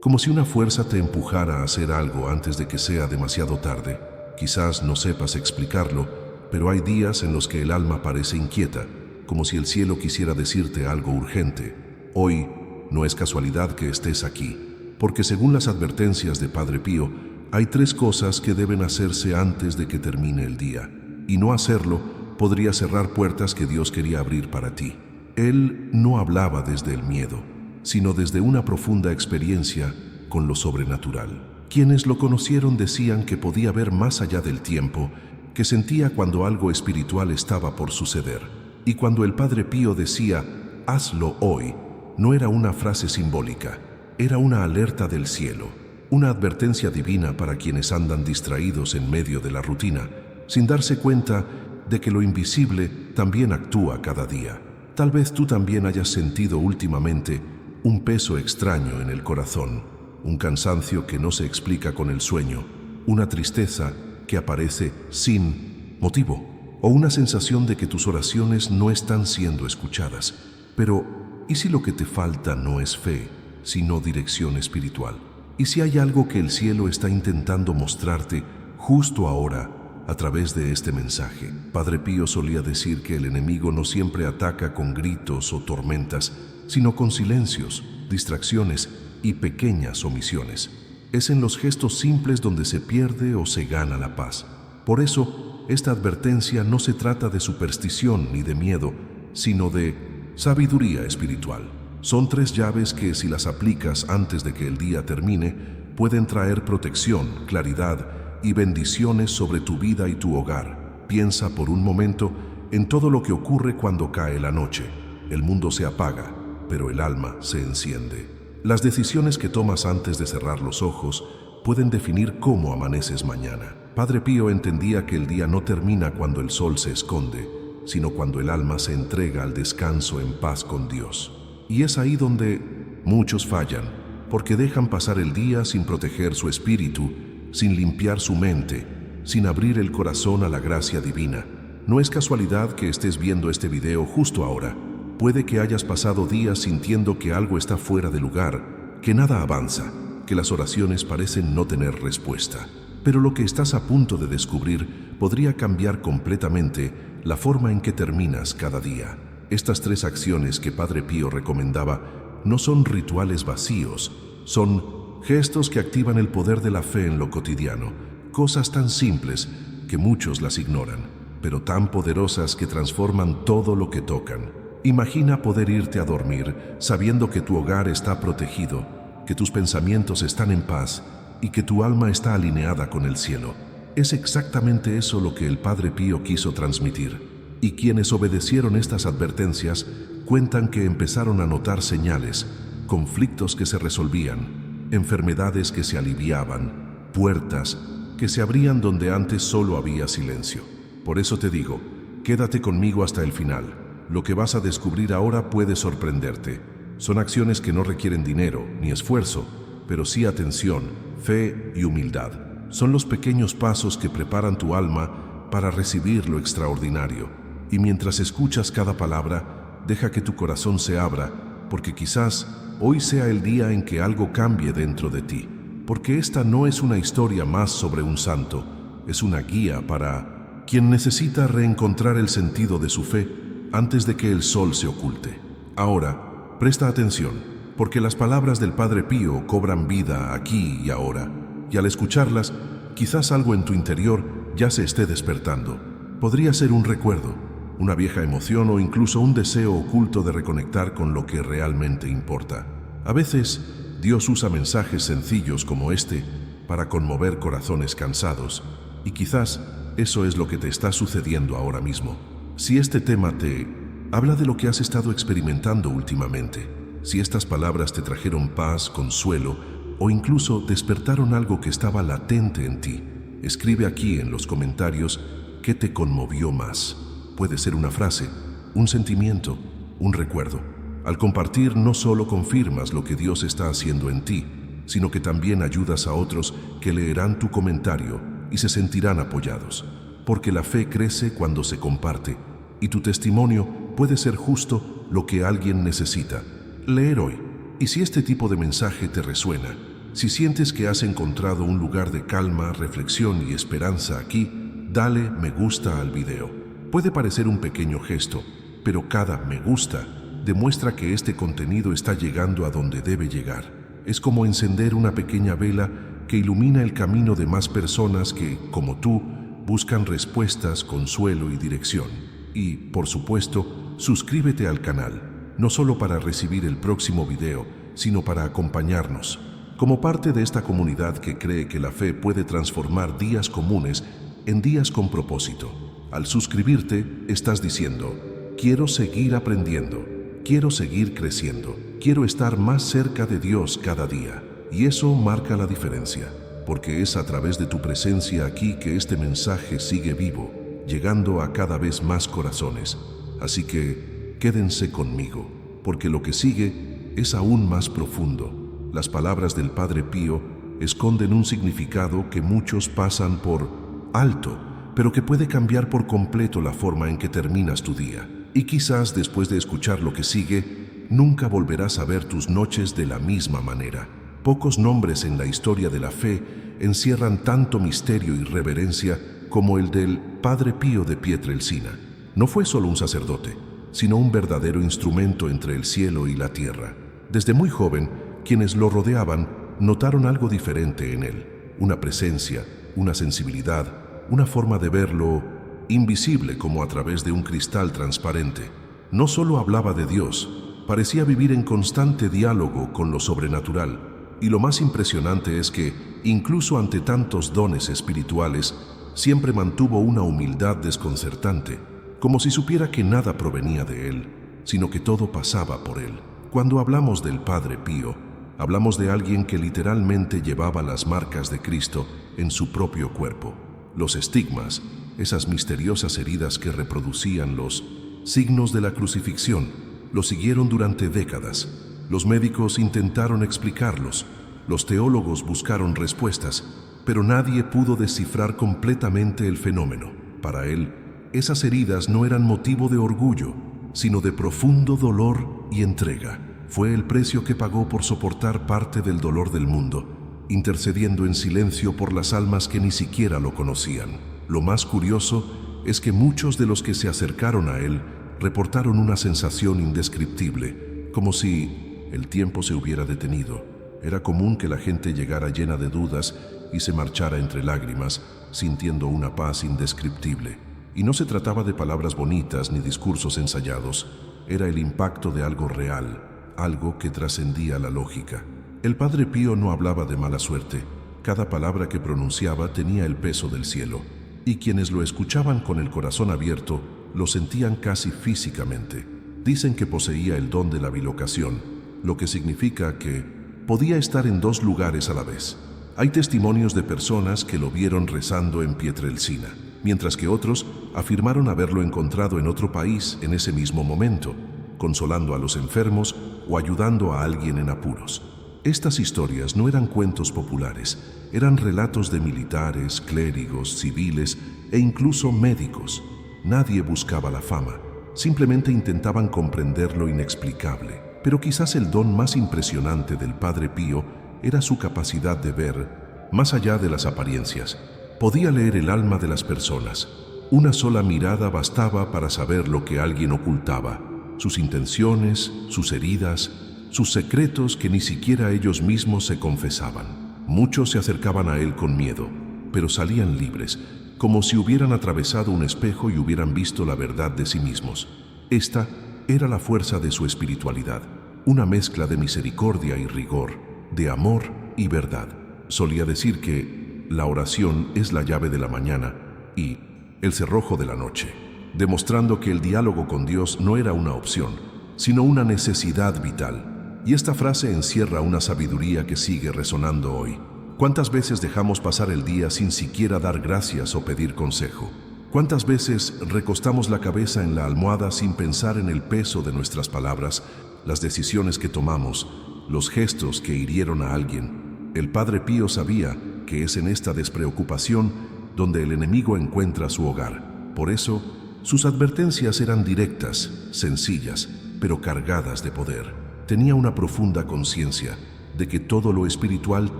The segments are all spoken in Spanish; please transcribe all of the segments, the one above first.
como si una fuerza te empujara a hacer algo antes de que sea demasiado tarde. Quizás no sepas explicarlo, pero hay días en los que el alma parece inquieta, como si el cielo quisiera decirte algo urgente. Hoy no es casualidad que estés aquí, porque según las advertencias de Padre Pío, hay 3 cosas que deben hacerse antes de que termine el día, y no hacerlo podría cerrar puertas que Dios quería abrir para ti. Él no hablaba desde el miedo, sino desde una profunda experiencia con lo sobrenatural. Quienes lo conocieron decían que podía ver más allá del tiempo, que sentía cuando algo espiritual estaba por suceder. Y cuando el Padre Pío decía, hazlo hoy, no era una frase simbólica, era una alerta del cielo, una advertencia divina para quienes andan distraídos en medio de la rutina, sin darse cuenta de que lo invisible también actúa cada día. Tal vez tú también hayas sentido últimamente un peso extraño en el corazón, un cansancio que no se explica con el sueño, una tristeza que aparece sin motivo, o una sensación de que tus oraciones no están siendo escuchadas. Pero, ¿y si lo que te falta no es fe, sino dirección espiritual? ¿Y si hay algo que el cielo está intentando mostrarte justo ahora a través de este mensaje? Padre Pío solía decir que el enemigo no siempre ataca con gritos o tormentas, sino con silencios, distracciones y pequeñas omisiones. Es en los gestos simples donde se pierde o se gana la paz. Por eso, esta advertencia no se trata de superstición ni de miedo, sino de sabiduría espiritual. Son 3 llaves que, si las aplicas antes de que el día termine, pueden traer protección, claridad y bendiciones sobre tu vida y tu hogar. Piensa por un momento en todo lo que ocurre cuando cae la noche. El mundo se apaga, pero el alma se enciende. Las decisiones que tomas antes de cerrar los ojos pueden definir cómo amaneces mañana. Padre Pío entendía que el día no termina cuando el sol se esconde, sino cuando el alma se entrega al descanso en paz con Dios. Y es ahí donde muchos fallan, porque dejan pasar el día sin proteger su espíritu, sin limpiar su mente, sin abrir el corazón a la gracia divina. No es casualidad que estés viendo este video justo ahora. Puede que hayas pasado días sintiendo que algo está fuera de lugar, que nada avanza, que las oraciones parecen no tener respuesta. Pero lo que estás a punto de descubrir podría cambiar completamente la forma en que terminas cada día. Estas 3 acciones que Padre Pío recomendaba no son rituales vacíos, son gestos que activan el poder de la fe en lo cotidiano, cosas tan simples que muchos las ignoran, pero tan poderosas que transforman todo lo que tocan. Imagina poder irte a dormir sabiendo que tu hogar está protegido, que tus pensamientos están en paz y que tu alma está alineada con el cielo. Es exactamente eso lo que el Padre Pío quiso transmitir. Y quienes obedecieron estas advertencias cuentan que empezaron a notar señales, conflictos que se resolvían, enfermedades que se aliviaban, puertas que se abrían donde antes solo había silencio. Por eso te digo, quédate conmigo hasta el final. Lo que vas a descubrir ahora puede sorprenderte. Son acciones que no requieren dinero ni esfuerzo, pero sí atención, fe y humildad. Son los pequeños pasos que preparan tu alma para recibir lo extraordinario. Y mientras escuchas cada palabra, deja que tu corazón se abra, porque quizás hoy sea el día en que algo cambie dentro de ti. Porque esta no es una historia más sobre un santo, es una guía para quien necesita reencontrar el sentido de su fe antes de que el sol se oculte. Ahora, presta atención, porque las palabras del Padre Pío cobran vida aquí y ahora, y al escucharlas, quizás algo en tu interior ya se esté despertando. Podría ser un recuerdo, una vieja emoción o incluso un deseo oculto de reconectar con lo que realmente importa. A veces, Dios usa mensajes sencillos como este para conmover corazones cansados, y quizás eso es lo que te está sucediendo ahora mismo. Si este tema te habla de lo que has estado experimentando últimamente, si estas palabras te trajeron paz, consuelo o incluso despertaron algo que estaba latente en ti, escribe aquí en los comentarios qué te conmovió más. Puede ser una frase, un sentimiento, un recuerdo. Al compartir no solo confirmas lo que Dios está haciendo en ti, sino que también ayudas a otros que leerán tu comentario y se sentirán apoyados. Porque la fe crece cuando se comparte, y tu testimonio puede ser justo lo que alguien necesita leer hoy. Y si este tipo de mensaje te resuena, Si sientes que has encontrado un lugar de calma, reflexión y esperanza aquí, dale me gusta al video. Puede parecer un pequeño gesto, pero cada me gusta demuestra que este contenido está llegando a donde debe llegar. Es como encender una pequeña vela que ilumina el camino de más personas que, como tú, buscan respuestas, consuelo y dirección. Y, por supuesto, suscríbete al canal, no solo para recibir el próximo video, sino para acompañarnos. Como parte de esta comunidad que cree que la fe puede transformar días comunes en días con propósito. Al suscribirte, estás diciendo, quiero seguir aprendiendo, quiero seguir creciendo, quiero estar más cerca de Dios cada día. Y eso marca la diferencia, porque es a través de tu presencia aquí que este mensaje sigue vivo, llegando a cada vez más corazones. Así que, quédense conmigo, porque lo que sigue es aún más profundo. Las palabras del Padre Pío esconden un significado que muchos pasan por alto, pero que puede cambiar por completo la forma en que terminas tu día. Y quizás después de escuchar lo que sigue, nunca volverás a ver tus noches de la misma manera. Pocos nombres en la historia de la fe encierran tanto misterio y reverencia como el del Padre Pío de Pietrelcina. No fue solo un sacerdote, sino un verdadero instrumento entre el cielo y la tierra. Desde muy joven, quienes lo rodeaban notaron algo diferente en él, una presencia, una sensibilidad, una forma de verlo invisible como a través de un cristal transparente. No solo hablaba de Dios, parecía vivir en constante diálogo con lo sobrenatural. Y lo más impresionante es que, incluso ante tantos dones espirituales, siempre mantuvo una humildad desconcertante, como si supiera que nada provenía de él, sino que todo pasaba por él. Cuando hablamos del Padre Pío, hablamos de alguien que literalmente llevaba las marcas de Cristo en su propio cuerpo. Los estigmas, esas misteriosas heridas que reproducían los signos de la crucifixión, lo siguieron durante décadas. Los médicos intentaron explicarlos, los teólogos buscaron respuestas, pero nadie pudo descifrar completamente el fenómeno. Para él, esas heridas no eran motivo de orgullo, sino de profundo dolor y entrega. Fue el precio que pagó por soportar parte del dolor del mundo, intercediendo en silencio por las almas que ni siquiera lo conocían. Lo más curioso es que muchos de los que se acercaron a él reportaron una sensación indescriptible, como si el tiempo se hubiera detenido. Era común que la gente llegara llena de dudas y se marchara entre lágrimas, sintiendo una paz indescriptible. Y no se trataba de palabras bonitas ni discursos ensayados, era el impacto de algo real, algo que trascendía la lógica. El Padre Pío no hablaba de mala suerte, cada palabra que pronunciaba tenía el peso del cielo, y quienes lo escuchaban con el corazón abierto lo sentían casi físicamente. Dicen que poseía el don de la bilocación, lo que significa que podía estar en dos lugares a la vez. Hay testimonios de personas que lo vieron rezando en Pietrelcina, mientras que otros afirmaron haberlo encontrado en otro país en ese mismo momento, consolando a los enfermos o ayudando a alguien en apuros. Estas historias no eran cuentos populares, eran relatos de militares, clérigos, civiles e incluso médicos. Nadie buscaba la fama, simplemente intentaban comprender lo inexplicable. Pero quizás el don más impresionante del Padre Pío era su capacidad de ver más allá de las apariencias. Podía leer el alma de las personas. Una sola mirada bastaba para saber lo que alguien ocultaba, sus intenciones, sus heridas, sus secretos que ni siquiera ellos mismos se confesaban. Muchos se acercaban a él con miedo, pero salían libres, como si hubieran atravesado un espejo y hubieran visto la verdad de sí mismos. Esta era la fuerza de su espiritualidad, una mezcla de misericordia y rigor, de amor y verdad. Solía decir que la oración es la llave de la mañana y el cerrojo de la noche, demostrando que el diálogo con Dios no era una opción, sino una necesidad vital. Y esta frase encierra una sabiduría que sigue resonando hoy. ¿Cuántas veces dejamos pasar el día sin siquiera dar gracias o pedir consejo? ¿Cuántas veces recostamos la cabeza en la almohada sin pensar en el peso de nuestras palabras, las decisiones que tomamos, los gestos que hirieron a alguien? El Padre Pío sabía que es en esta despreocupación donde el enemigo encuentra su hogar. Por eso, sus advertencias eran directas, sencillas, pero cargadas de poder. Tenía una profunda conciencia de que todo lo espiritual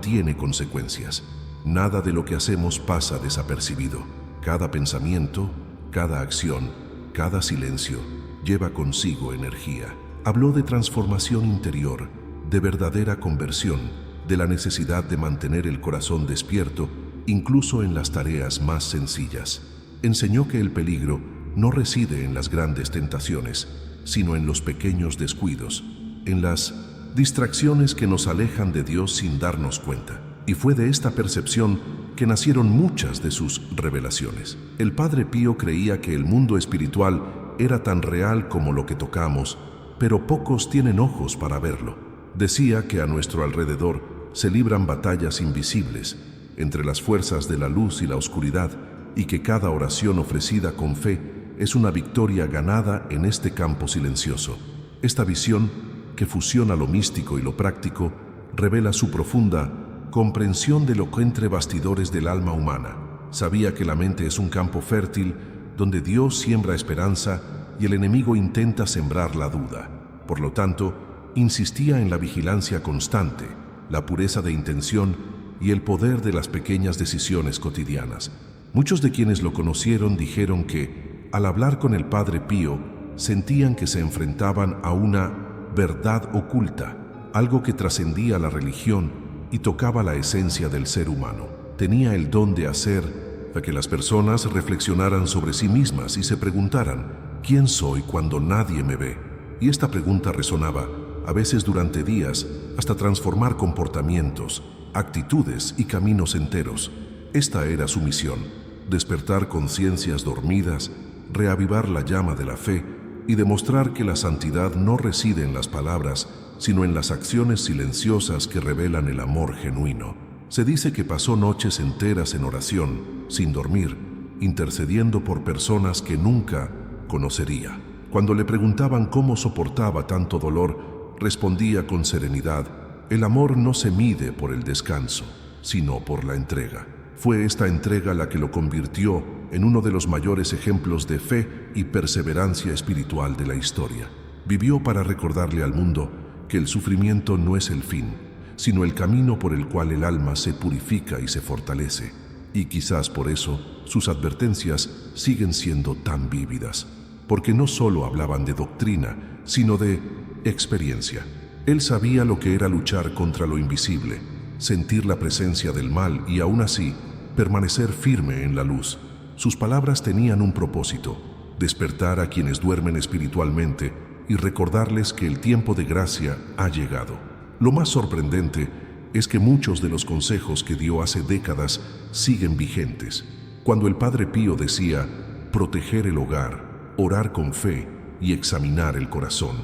tiene consecuencias. Nada de lo que hacemos pasa desapercibido. Cada pensamiento, cada acción, cada silencio lleva consigo energía. Habló de transformación interior, de verdadera conversión, de la necesidad de mantener el corazón despierto, incluso en las tareas más sencillas. Enseñó que el peligro no reside en las grandes tentaciones, sino en los pequeños descuidos, en las distracciones que nos alejan de Dios sin darnos cuenta. Y fue de esta percepción que nacieron muchas de sus revelaciones. El Padre Pío creía que el mundo espiritual era tan real como lo que tocamos, pero pocos tienen ojos para verlo. Decía que a nuestro alrededor se libran batallas invisibles entre las fuerzas de la luz y la oscuridad, y que cada oración ofrecida con fe es una victoria ganada en este campo silencioso. Esta visión, que fusiona lo místico y lo práctico, revela su profunda comprensión de lo que entre bastidores del alma humana. Sabía que la mente es un campo fértil donde Dios siembra esperanza y el enemigo intenta sembrar la duda. Por lo tanto, insistía en la vigilancia constante, la pureza de intención y el poder de las pequeñas decisiones cotidianas. Muchos de quienes lo conocieron dijeron que, al hablar con el Padre Pío, sentían que se enfrentaban a una verdad oculta, algo que trascendía la religión y tocaba la esencia del ser humano. Tenía el don de hacer que las personas reflexionaran sobre sí mismas y se preguntaran: ¿quién soy cuando nadie me ve? Y esta pregunta resonaba, a veces durante días, hasta transformar comportamientos, actitudes y caminos enteros. Esta era su misión: despertar conciencias dormidas, reavivar la llama de la fe y demostrar que la santidad no reside en las palabras, sino en las acciones silenciosas que revelan el amor genuino. Se dice que pasó noches enteras en oración, sin dormir, intercediendo por personas que nunca conocería. Cuando le preguntaban cómo soportaba tanto dolor, respondía con serenidad: el amor no se mide por el descanso, sino por la entrega. Fue esta entrega la que lo convirtió en uno de los mayores ejemplos de fe y perseverancia espiritual de la historia. Vivió para recordarle al mundo que el sufrimiento no es el fin, sino el camino por el cual el alma se purifica y se fortalece. Y quizás por eso sus advertencias siguen siendo tan vívidas, porque no solo hablaban de doctrina, sino de experiencia. Él sabía lo que era luchar contra lo invisible, sentir la presencia del mal y aún así permanecer firme en la luz. Sus palabras tenían un propósito: despertar a quienes duermen espiritualmente y recordarles que el tiempo de gracia ha llegado. Lo más sorprendente es que muchos de los consejos que dio hace décadas siguen vigentes. Cuando el Padre Pío decía proteger el hogar, orar con fe y examinar el corazón,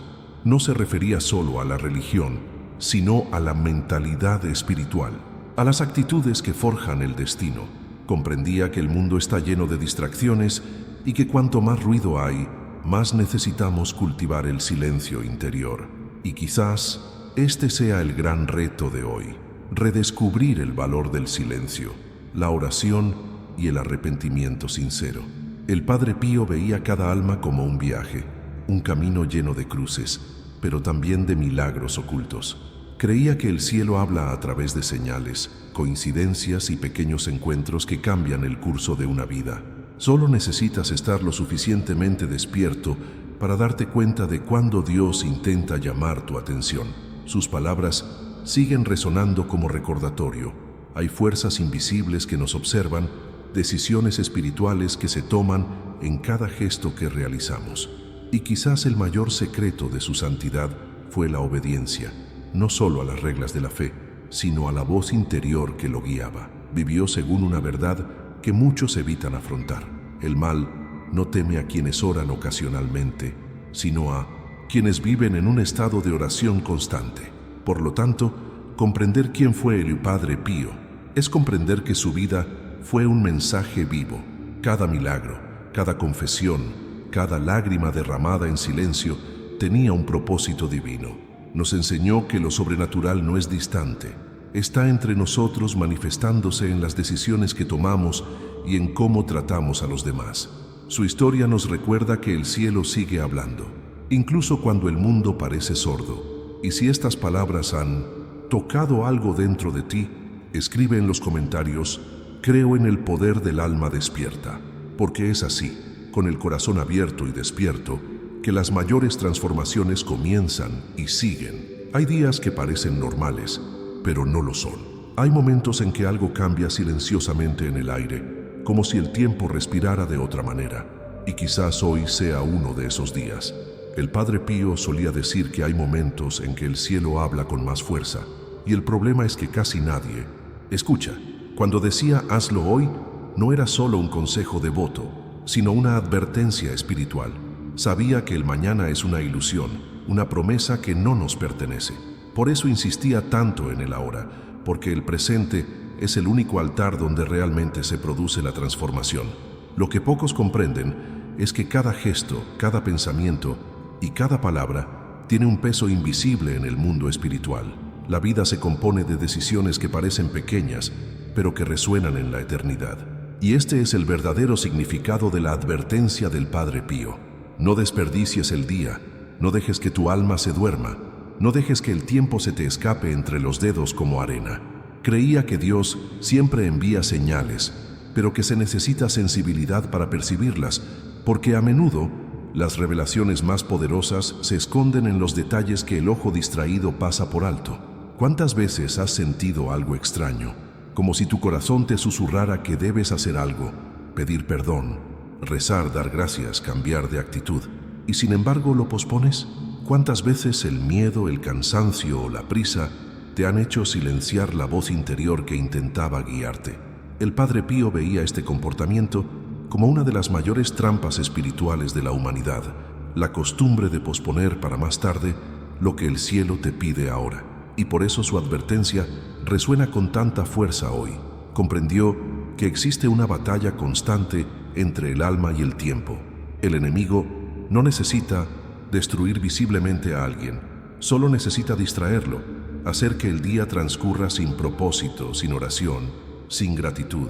no se refería solo a la religión, sino a la mentalidad espiritual, a las actitudes que forjan el destino. Comprendía que el mundo está lleno de distracciones y que cuanto más ruido hay, más necesitamos cultivar el silencio interior. Y quizás este sea el gran reto de hoy: redescubrir el valor del silencio, la oración y el arrepentimiento sincero. El Padre Pío veía cada alma como un viaje, un camino lleno de cruces, pero también de milagros ocultos. Creía que el cielo habla a través de señales, coincidencias y pequeños encuentros que cambian el curso de una vida. Solo necesitas estar lo suficientemente despierto para darte cuenta de cuándo Dios intenta llamar tu atención. Sus palabras siguen resonando como recordatorio. Hay fuerzas invisibles que nos observan, decisiones espirituales que se toman en cada gesto que realizamos. Y quizás el mayor secreto de su santidad fue la obediencia, no solo a las reglas de la fe, sino a la voz interior que lo guiaba. Vivió según una verdad que muchos evitan afrontar: el mal no teme a quienes oran ocasionalmente, sino a quienes viven en un estado de oración constante. Por lo tanto, comprender quién fue el Padre Pío es comprender que su vida fue un mensaje vivo. Cada milagro, cada confesión, cada lágrima derramada en silencio tenía un propósito divino. Nos enseñó que lo sobrenatural no es distante, está entre nosotros, manifestándose en las decisiones que tomamos y en cómo tratamos a los demás. Su historia nos recuerda que el cielo sigue hablando, incluso cuando el mundo parece sordo. Y si estas palabras han tocado algo dentro de ti, escribe en los comentarios: creo en el poder del alma despierta, porque es así, con el corazón abierto y despierto, que las mayores transformaciones comienzan y siguen. Hay días que parecen normales, pero no lo son. Hay momentos en que algo cambia silenciosamente en el aire, como si el tiempo respirara de otra manera, y quizás hoy sea uno de esos días. El Padre Pío solía decir que hay momentos en que el cielo habla con más fuerza, y el problema es que casi nadie escucha. Cuando decía hazlo hoy, no era solo un consejo devoto, sino una advertencia espiritual. Sabía que el mañana es una ilusión, una promesa que no nos pertenece. Por eso insistía tanto en el ahora, porque el presente es el único altar donde realmente se produce la transformación. Lo que pocos comprenden es que cada gesto, cada pensamiento y cada palabra tiene un peso invisible en el mundo espiritual. La vida se compone de decisiones que parecen pequeñas, pero que resuenan en la eternidad. Y este es el verdadero significado de la advertencia del Padre Pío. No desperdicies el día, no dejes que tu alma se duerma, no dejes que el tiempo se te escape entre los dedos como arena. Creía que Dios siempre envía señales, pero que se necesita sensibilidad para percibirlas, porque a menudo las revelaciones más poderosas se esconden en los detalles que el ojo distraído pasa por alto. ¿Cuántas veces has sentido algo extraño? Como si tu corazón te susurrara que debes hacer algo, pedir perdón, rezar, dar gracias, cambiar de actitud, y sin embargo lo pospones. ¿Cuántas veces el miedo, el cansancio o la prisa te han hecho silenciar la voz interior que intentaba guiarte? El Padre Pío veía este comportamiento como una de las mayores trampas espirituales de la humanidad, la costumbre de posponer para más tarde lo que el cielo te pide ahora. Y por eso su advertencia resuena con tanta fuerza hoy. Comprendió que existe una batalla constante entre el alma y el tiempo. El enemigo no necesita destruir visiblemente a alguien, solo necesita distraerlo, hacer que el día transcurra sin propósito, sin oración, sin gratitud.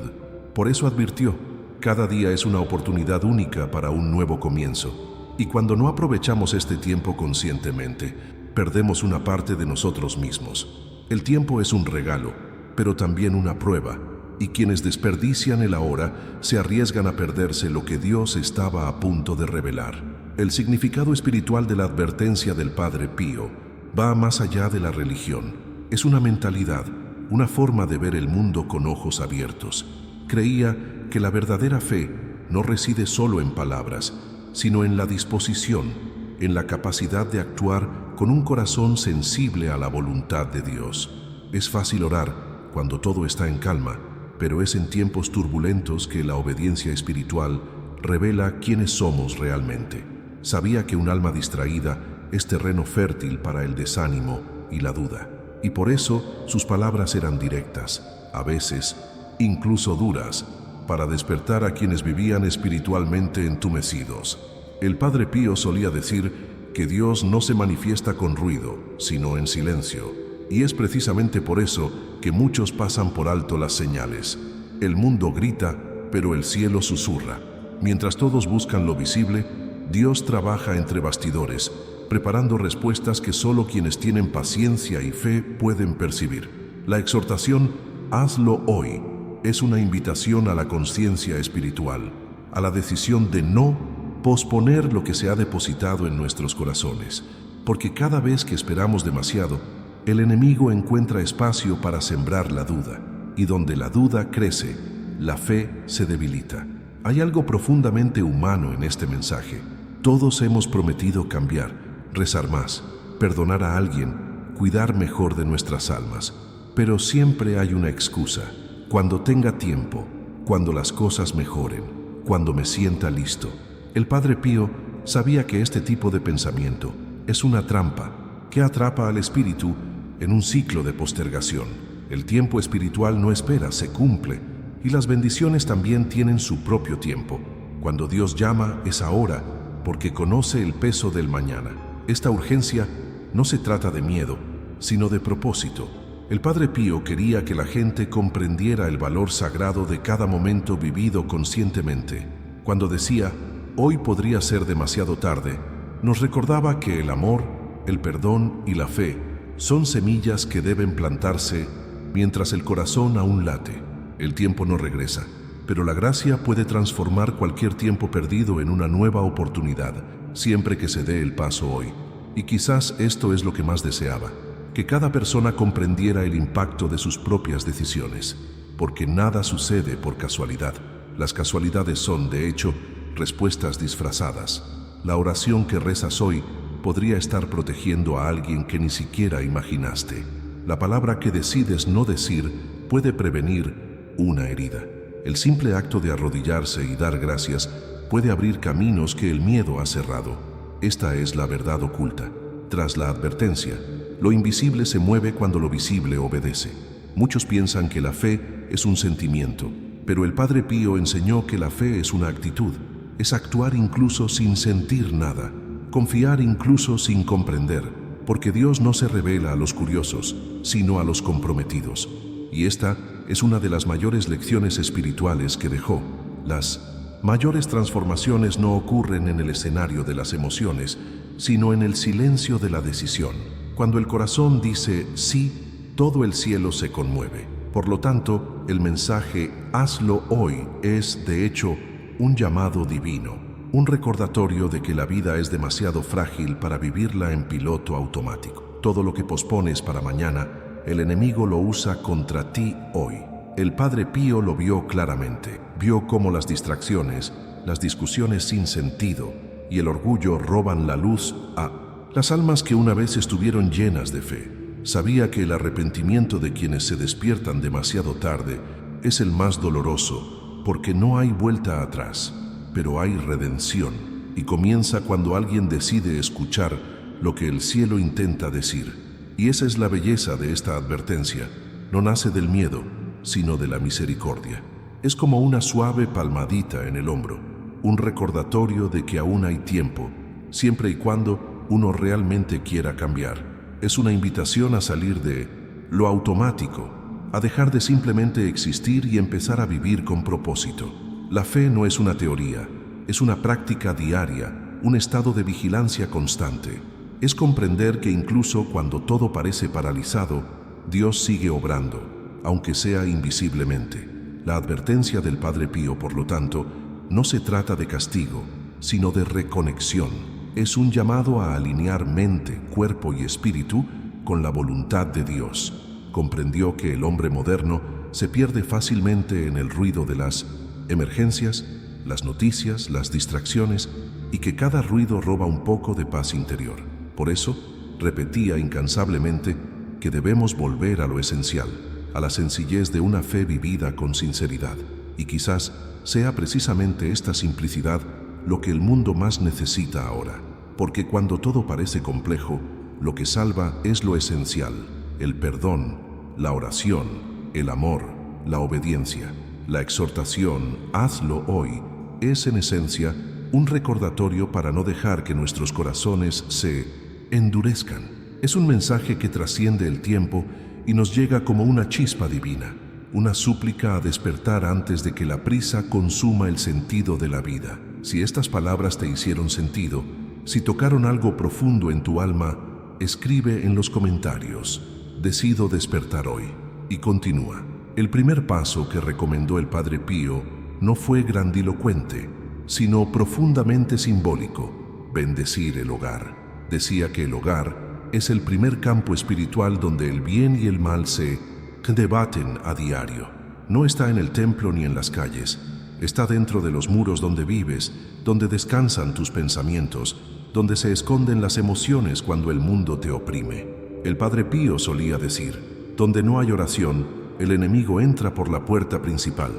Por eso advirtió: cada día es una oportunidad única para un nuevo comienzo. Y cuando no aprovechamos este tiempo conscientemente, perdemos una parte de nosotros mismos. El tiempo es un regalo, pero también una prueba, y quienes desperdician el ahora se arriesgan a perderse lo que Dios estaba a punto de revelar. El significado espiritual de la advertencia del Padre Pío va más allá de la religión. Es una mentalidad, una forma de ver el mundo con ojos abiertos. Creía que la verdadera fe no reside solo en palabras, sino en la disposición, en la capacidad de actuar con un corazón sensible a la voluntad de Dios. Es fácil orar cuando todo está en calma, pero es en tiempos turbulentos que la obediencia espiritual revela quiénes somos realmente. Sabía que un alma distraída es terreno fértil para el desánimo y la duda, y por eso sus palabras eran directas, a veces incluso duras, para despertar a quienes vivían espiritualmente entumecidos. El Padre Pío solía decir que Dios no se manifiesta con ruido, sino en silencio, y es precisamente por eso que muchos pasan por alto las señales. El mundo grita, pero el cielo susurra. Mientras todos buscan lo visible, Dios trabaja entre bastidores, preparando respuestas que solo quienes tienen paciencia y fe pueden percibir. La exhortación "hazlo hoy" es una invitación a la conciencia espiritual, a la decisión de no posponer lo que se ha depositado en nuestros corazones, porque cada vez que esperamos demasiado, el enemigo encuentra espacio para sembrar la duda, y donde la duda crece, la fe se debilita. Hay algo profundamente humano en este mensaje. Todos hemos prometido cambiar, rezar más, perdonar a alguien, cuidar mejor de nuestras almas, pero siempre hay una excusa: cuando tenga tiempo, cuando las cosas mejoren, cuando me sienta listo. El Padre Pío sabía que este tipo de pensamiento es una trampa que atrapa al espíritu en un ciclo de postergación. El tiempo espiritual no espera, se cumple, y las bendiciones también tienen su propio tiempo. Cuando Dios llama es ahora, porque conoce el peso del mañana. Esta urgencia no se trata de miedo, sino de propósito. El Padre Pío quería que la gente comprendiera el valor sagrado de cada momento vivido conscientemente. Cuando decía "hoy podría ser demasiado tarde", nos recordaba que el amor, el perdón y la fe Son semillas que deben plantarse mientras el corazón aún late. El tiempo no regresa, pero la gracia puede transformar cualquier tiempo perdido en una nueva oportunidad, siempre que se dé el paso hoy. Y quizás esto es lo que más deseaba, que cada persona comprendiera el impacto de sus propias decisiones, porque nada sucede por casualidad. Las casualidades son, de hecho, respuestas disfrazadas. La oración que rezas hoy podría estar protegiendo a alguien que ni siquiera imaginaste. La palabra que decides no decir puede prevenir una herida. El simple acto de arrodillarse y dar gracias puede abrir caminos que el miedo ha cerrado. Esta es la verdad oculta. Tras la advertencia, lo invisible se mueve cuando lo visible obedece. Muchos piensan que la fe es un sentimiento, pero el Padre Pío enseñó que la fe es una actitud. Es actuar incluso sin sentir nada, confiar incluso sin comprender, porque Dios no se revela a los curiosos, sino a los comprometidos. Y esta es una de las mayores lecciones espirituales que dejó. Las mayores transformaciones no ocurren en el escenario de las emociones, sino en el silencio de la decisión. Cuando el corazón dice sí, todo el cielo se conmueve. Por lo tanto, el mensaje "hazlo hoy" es, de hecho, un llamado divino, un recordatorio de que la vida es demasiado frágil para vivirla en piloto automático. Todo lo que pospones para mañana, el enemigo lo usa contra ti hoy. El Padre Pío lo vio claramente. Vio cómo las distracciones, las discusiones sin sentido y el orgullo roban la luz a las almas que una vez estuvieron llenas de fe. Sabía que el arrepentimiento de quienes se despiertan demasiado tarde es el más doloroso, porque no hay vuelta atrás, pero hay redención, y comienza cuando alguien decide escuchar lo que el cielo intenta decir. Y esa es la belleza de esta advertencia. No nace del miedo, sino de la misericordia. Es como una suave palmadita en el hombro, un recordatorio de que aún hay tiempo, siempre y cuando uno realmente quiera cambiar. Es una invitación a salir de lo automático, a dejar de simplemente existir y empezar a vivir con propósito. La fe no es una teoría, es una práctica diaria, un estado de vigilancia constante. Es comprender que incluso cuando todo parece paralizado, Dios sigue obrando, aunque sea invisiblemente. La advertencia del Padre Pío, por lo tanto, no se trata de castigo, sino de reconexión. Es un llamado a alinear mente, cuerpo y espíritu con la voluntad de Dios. Comprendió que el hombre moderno se pierde fácilmente en el ruido de las emergencias, las noticias, las distracciones, y que cada ruido roba un poco de paz interior. Por eso, repetía incansablemente que debemos volver a lo esencial, a la sencillez de una fe vivida con sinceridad. Y quizás sea precisamente esta simplicidad lo que el mundo más necesita ahora, porque cuando todo parece complejo, lo que salva es lo esencial: el perdón, la oración, el amor, la obediencia. La exhortación "hazlo hoy" es en esencia un recordatorio para no dejar que nuestros corazones se endurezcan. Es un mensaje que trasciende el tiempo y nos llega como una chispa divina, una súplica a despertar antes de que la prisa consuma el sentido de la vida. Si estas palabras te hicieron sentido, si tocaron algo profundo en tu alma, escribe en los comentarios: "Decido despertar hoy". Y continúa. El primer paso que recomendó el Padre Pío no fue grandilocuente, sino profundamente simbólico: bendecir el hogar. Decía que el hogar es el primer campo espiritual donde el bien y el mal se debaten a diario. No está en el templo ni en las calles, está dentro de los muros donde vives, donde descansan tus pensamientos, donde se esconden las emociones cuando el mundo te oprime. El Padre Pío solía decir: donde no hay oración, el enemigo entra por la puerta principal.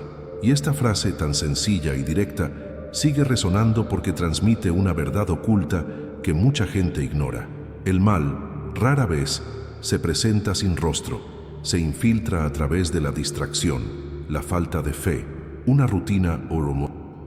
Y esta frase tan sencilla y directa sigue resonando porque transmite una verdad oculta que mucha gente ignora. El mal, rara vez, se presenta sin rostro, se infiltra a través de la distracción, la falta de fe, una rutina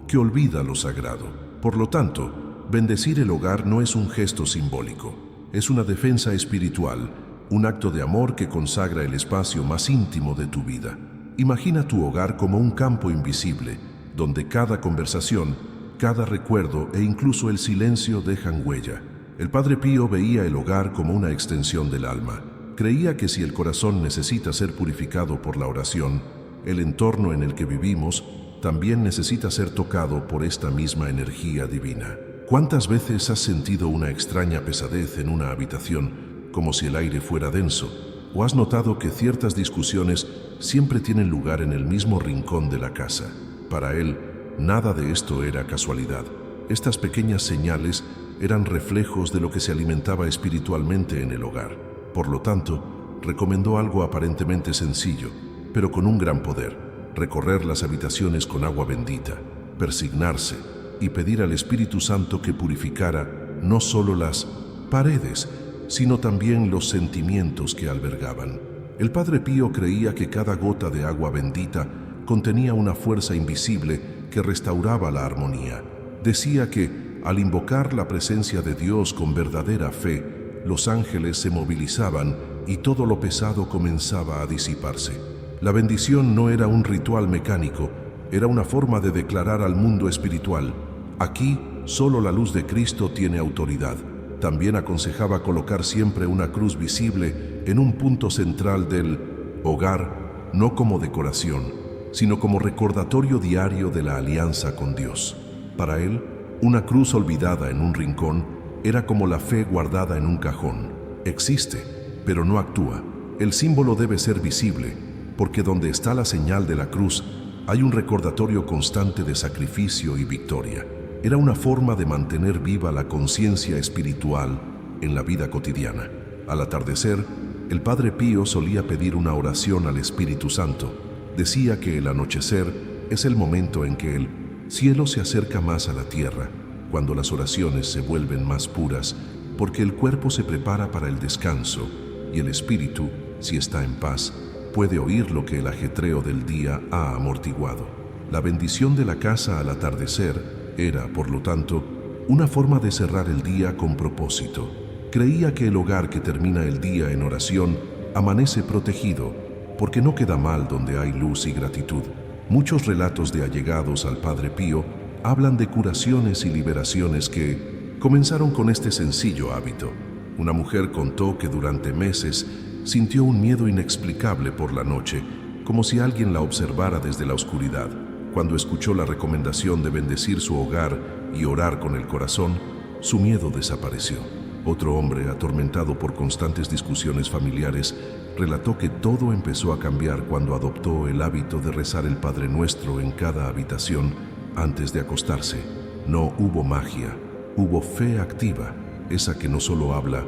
que olvida lo sagrado. Por lo tanto, bendecir el hogar no es un gesto simbólico, es una defensa espiritual, un acto de amor que consagra el espacio más íntimo de tu vida. Imagina tu hogar como un campo invisible, donde cada conversación, cada recuerdo e incluso el silencio dejan huella. El Padre Pío veía el hogar como una extensión del alma, creía que si el corazón necesita ser purificado por la oración, el entorno en el que vivimos también necesita ser tocado por esta misma energía divina. ¿Cuántas veces has sentido una extraña pesadez en una habitación, como si el aire fuera denso? ¿O has notado que ciertas discusiones siempre tienen lugar en el mismo rincón de la casa? Para él, nada de esto era casualidad. Estas pequeñas señales eran reflejos de lo que se alimentaba espiritualmente en el hogar. Por lo tanto, recomendó algo aparentemente sencillo, pero con un gran poder: recorrer las habitaciones con agua bendita, persignarse y pedir al Espíritu Santo que purificara no solo las paredes, sino también los sentimientos que albergaban. El Padre Pío creía que cada gota de agua bendita contenía una fuerza invisible que restauraba la armonía. Decía que, al invocar la presencia de Dios con verdadera fe, los ángeles se movilizaban y todo lo pesado comenzaba a disiparse. La bendición no era un ritual mecánico, era una forma de declarar al mundo espiritual: aquí solo la luz de Cristo tiene autoridad. También aconsejaba colocar siempre una cruz visible en un punto central del hogar, no como decoración, sino como recordatorio diario de la alianza con Dios. Para él, una cruz olvidada en un rincón era como la fe guardada en un cajón. Existe, pero no actúa. El símbolo debe ser visible, porque donde está la señal de la cruz hay un recordatorio constante de sacrificio y victoria. Era una forma de mantener viva la conciencia espiritual en la vida cotidiana. Al atardecer, el Padre Pío solía pedir una oración al Espíritu Santo. Decía que el anochecer es el momento en que el cielo se acerca más a la tierra, cuando las oraciones se vuelven más puras, porque el cuerpo se prepara para el descanso y el espíritu, si está en paz, puede oír lo que el ajetreo del día ha amortiguado. La bendición de la casa al atardecer era, por lo tanto, una forma de cerrar el día con propósito. Creía que el hogar que termina el día en oración amanece protegido, porque no queda mal donde hay luz y gratitud. Muchos relatos de allegados al Padre Pío hablan de curaciones y liberaciones que comenzaron con este sencillo hábito. Una mujer contó que durante meses sintió un miedo inexplicable por la noche, como si alguien la observara desde la oscuridad. Cuando escuchó la recomendación de bendecir su hogar y orar con el corazón, su miedo desapareció. Otro hombre, atormentado por constantes discusiones familiares, relató que todo empezó a cambiar cuando adoptó el hábito de rezar el Padre Nuestro en cada habitación antes de acostarse. No hubo magia, hubo fe activa, esa que no solo habla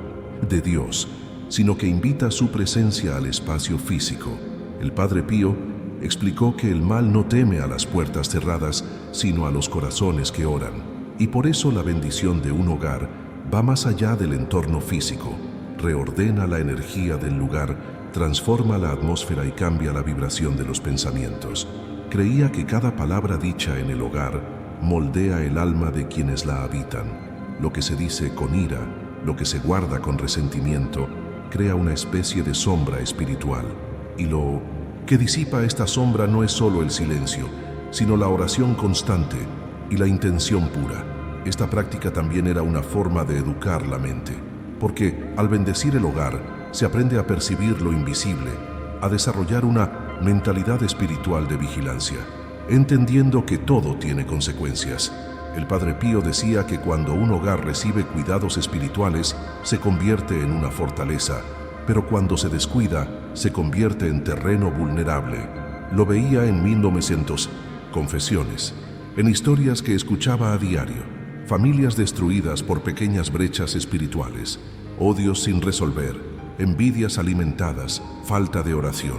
de Dios, sino que invita su presencia al espacio físico. El Padre Pío explicó que el mal no teme a las puertas cerradas, sino a los corazones que oran. Y por eso la bendición de un hogar va más allá del entorno físico, reordena la energía del lugar, transforma la atmósfera y cambia la vibración de los pensamientos. Creía que cada palabra dicha en el hogar moldea el alma de quienes la habitan. Lo que se dice con ira, lo que se guarda con resentimiento, crea una especie de sombra espiritual. Y lo que disipa esta sombra no es solo el silencio, sino la oración constante y la intención pura. Esta práctica también era una forma de educar la mente, porque al bendecir el hogar se aprende a percibir lo invisible, a desarrollar una mentalidad espiritual de vigilancia, entendiendo que todo tiene consecuencias. El Padre Pío decía que cuando un hogar recibe cuidados espirituales, se convierte en una fortaleza, pero cuando se descuida, se convierte en terreno vulnerable. Lo veía en 1900 confesiones, en historias que escuchaba a diario. Familias destruidas por pequeñas brechas espirituales, odios sin resolver, envidias alimentadas, falta de oración.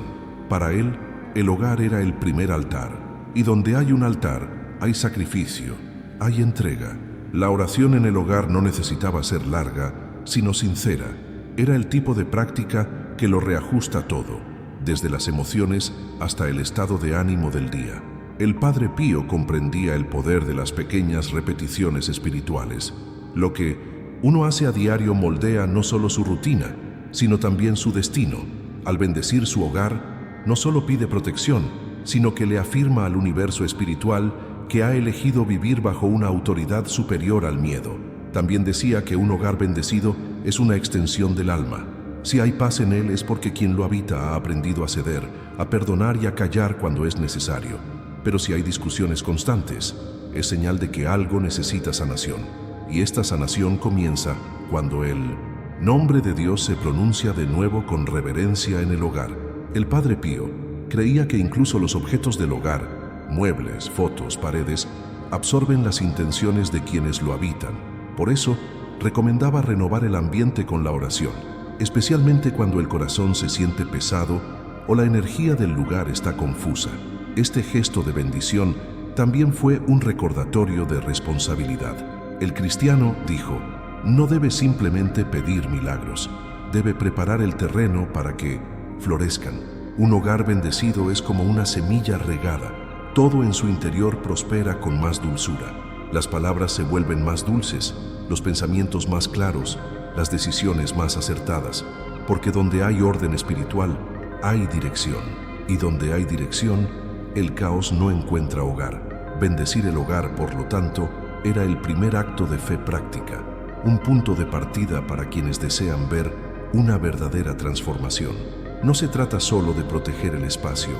Para él, el hogar era el primer altar, y donde hay un altar, hay sacrificio, hay entrega. La oración en el hogar no necesitaba ser larga, sino sincera. Era el tipo de práctica que lo reajusta todo, desde las emociones hasta el estado de ánimo del día. El Padre Pío comprendía el poder de las pequeñas repeticiones espirituales. Lo que uno hace a diario moldea no solo su rutina, sino también su destino. Al bendecir su hogar, no solo pide protección, sino que le afirma al universo espiritual que ha elegido vivir bajo una autoridad superior al miedo. También decía que un hogar bendecido es una extensión del alma. Si hay paz en él es porque quien lo habita ha aprendido a ceder, a perdonar y a callar cuando es necesario. Pero si hay discusiones constantes, es señal de que algo necesita sanación. Y esta sanación comienza cuando el nombre de Dios se pronuncia de nuevo con reverencia en el hogar. El Padre Pío creía que incluso los objetos del hogar, muebles, fotos, paredes, absorben las intenciones de quienes lo habitan. Por eso, recomendaba renovar el ambiente con la oración, especialmente cuando el corazón se siente pesado o la energía del lugar está confusa. Este gesto de bendición también fue un recordatorio de responsabilidad. El cristiano, dijo, no debe simplemente pedir milagros, debe preparar el terreno para que florezcan. Un hogar bendecido es como una semilla regada. Todo en su interior prospera con más dulzura. Las palabras se vuelven más dulces, los pensamientos más claros, las decisiones más acertadas, porque donde hay orden espiritual, hay dirección, y donde hay dirección, el caos no encuentra hogar. Bendecir el hogar, por lo tanto, era el primer acto de fe práctica, un punto de partida para quienes desean ver una verdadera transformación. No se trata solo de proteger el espacio,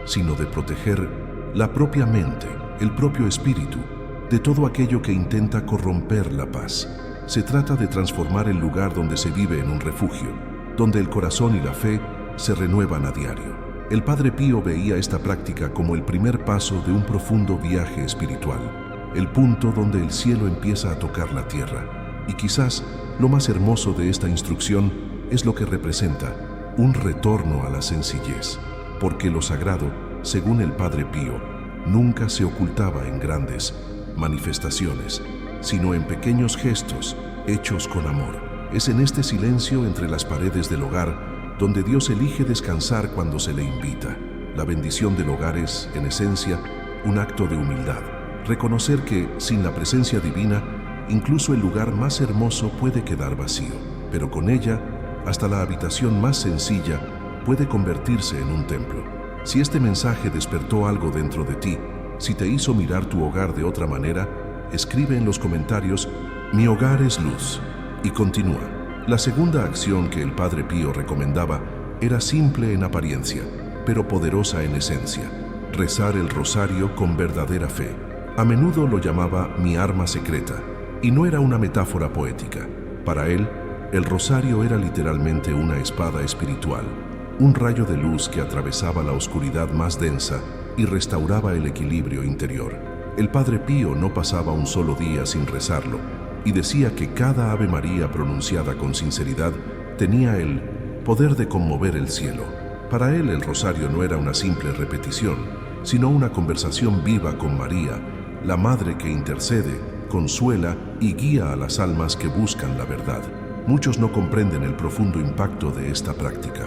sino de proteger la propia mente, el propio espíritu, de todo aquello que intenta corromper la paz. Se trata de transformar el lugar donde se vive en un refugio, donde el corazón y la fe se renuevan a diario. El Padre Pío veía esta práctica como el primer paso de un profundo viaje espiritual, el punto donde el cielo empieza a tocar la tierra. Y quizás lo más hermoso de esta instrucción es lo que representa un retorno a la sencillez, porque lo sagrado, según el Padre Pío, nunca se ocultaba en grandes manifestaciones, sino en pequeños gestos hechos con amor. Es en este silencio entre las paredes del hogar donde Dios elige descansar cuando se le invita. La bendición del hogar es, en esencia, un acto de humildad. Reconocer que, sin la presencia divina, incluso el lugar más hermoso puede quedar vacío, pero con ella, hasta la habitación más sencilla puede convertirse en un templo. Si este mensaje despertó algo dentro de ti, si te hizo mirar tu hogar de otra manera, escribe en los comentarios: mi hogar es luz. Y continúa. La segunda acción que el Padre Pío recomendaba era simple en apariencia, pero poderosa en esencia: rezar el rosario con verdadera fe. A menudo lo llamaba mi arma secreta, y no era una metáfora poética. Para él, el rosario era literalmente una espada espiritual, un rayo de luz que atravesaba la oscuridad más densa y restauraba el equilibrio interior. El Padre Pío no pasaba un solo día sin rezarlo, y decía que cada Ave María pronunciada con sinceridad tenía el poder de conmover el cielo. Para él el rosario no era una simple repetición, sino una conversación viva con María, la Madre que intercede, consuela y guía a las almas que buscan la verdad. Muchos no comprenden el profundo impacto de esta práctica.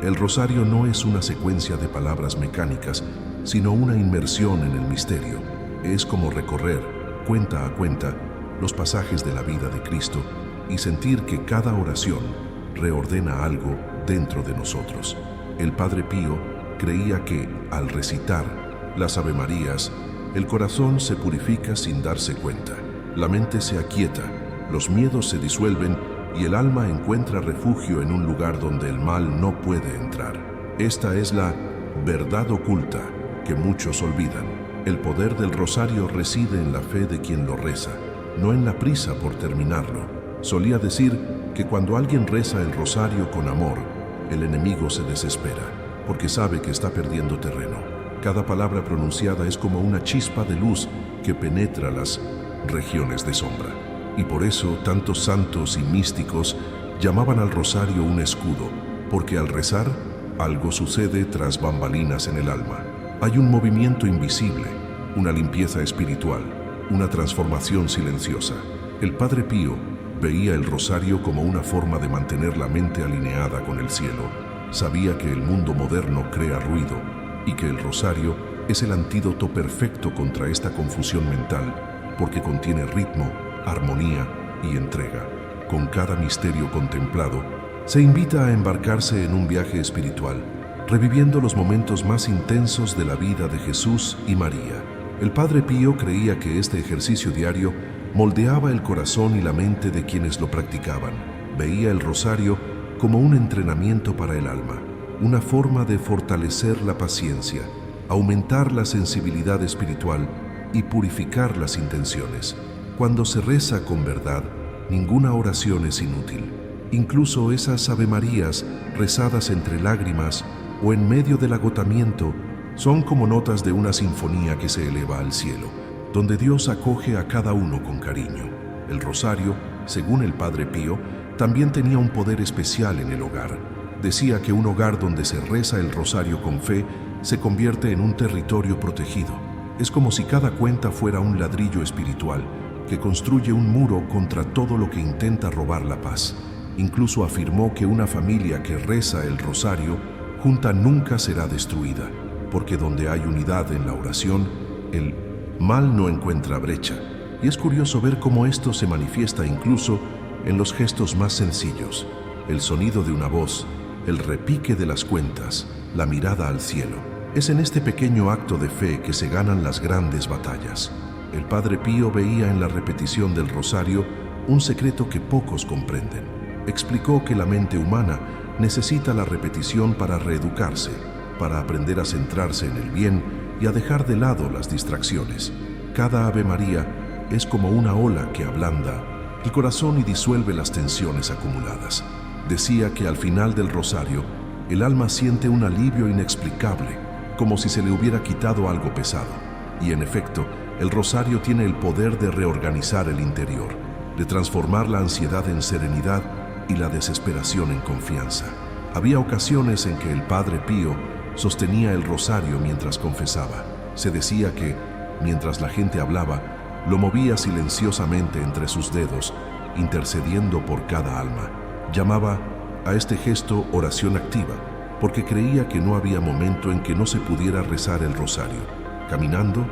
El rosario no es una secuencia de palabras mecánicas, sino una inmersión en el misterio. Es como recorrer, cuenta a cuenta, los pasajes de la vida de Cristo y sentir que cada oración reordena algo dentro de nosotros. El Padre Pío creía que, al recitar las Ave Marías, el corazón se purifica sin darse cuenta, la mente se aquieta, los miedos se disuelven y el alma encuentra refugio en un lugar donde el mal no puede entrar. Esta es la verdad oculta que muchos olvidan. El poder del rosario reside en la fe de quien lo reza, no en la prisa por terminarlo. Solía decir que cuando alguien reza el rosario con amor, el enemigo se desespera, porque sabe que está perdiendo terreno. Cada palabra pronunciada es como una chispa de luz que penetra las regiones de sombra. Y por eso tantos santos y místicos llamaban al rosario un escudo, porque al rezar, algo sucede tras bambalinas en el alma. Hay un movimiento invisible, una limpieza espiritual, una transformación silenciosa. El Padre Pío veía el rosario como una forma de mantener la mente alineada con el cielo. Sabía que el mundo moderno crea ruido y que el rosario es el antídoto perfecto contra esta confusión mental, porque contiene ritmo, armonía y entrega. Con cada misterio contemplado, se invita a embarcarse en un viaje espiritual, reviviendo los momentos más intensos de la vida de Jesús y María. El Padre Pío creía que este ejercicio diario moldeaba el corazón y la mente de quienes lo practicaban. Veía el rosario como un entrenamiento para el alma, una forma de fortalecer la paciencia, aumentar la sensibilidad espiritual y purificar las intenciones. Cuando se reza con verdad, ninguna oración es inútil. Incluso esas avemarías rezadas entre lágrimas o en medio del agotamiento son como notas de una sinfonía que se eleva al cielo, donde Dios acoge a cada uno con cariño. El rosario, según el Padre Pío, también tenía un poder especial en el hogar. Decía que un hogar donde se reza el rosario con fe se convierte en un territorio protegido. Es como si cada cuenta fuera un ladrillo espiritual que construye un muro contra todo lo que intenta robar la paz. Incluso afirmó que una familia que reza el rosario junta nunca será destruida, porque donde hay unidad en la oración, el mal no encuentra brecha. Y es curioso ver cómo esto se manifiesta incluso en los gestos más sencillos: el sonido de una voz, el repique de las cuentas, la mirada al cielo. Es en este pequeño acto de fe que se ganan las grandes batallas. El Padre Pío veía en la repetición del rosario un secreto que pocos comprenden. Explicó que la mente humana necesita la repetición para reeducarse, para aprender a centrarse en el bien y a dejar de lado las distracciones. Cada Ave María es como una ola que ablanda el corazón y disuelve las tensiones acumuladas. Decía que al final del rosario, el alma siente un alivio inexplicable, como si se le hubiera quitado algo pesado. Y en efecto, el rosario tiene el poder de reorganizar el interior, de transformar la ansiedad en serenidad y la desesperación en confianza. Había ocasiones en que el Padre Pío sostenía el rosario mientras confesaba. Se decía que, mientras la gente hablaba, lo movía silenciosamente entre sus dedos, intercediendo por cada alma. Llamaba a este gesto oración activa, porque creía que no había momento en que no se pudiera rezar el rosario, caminando,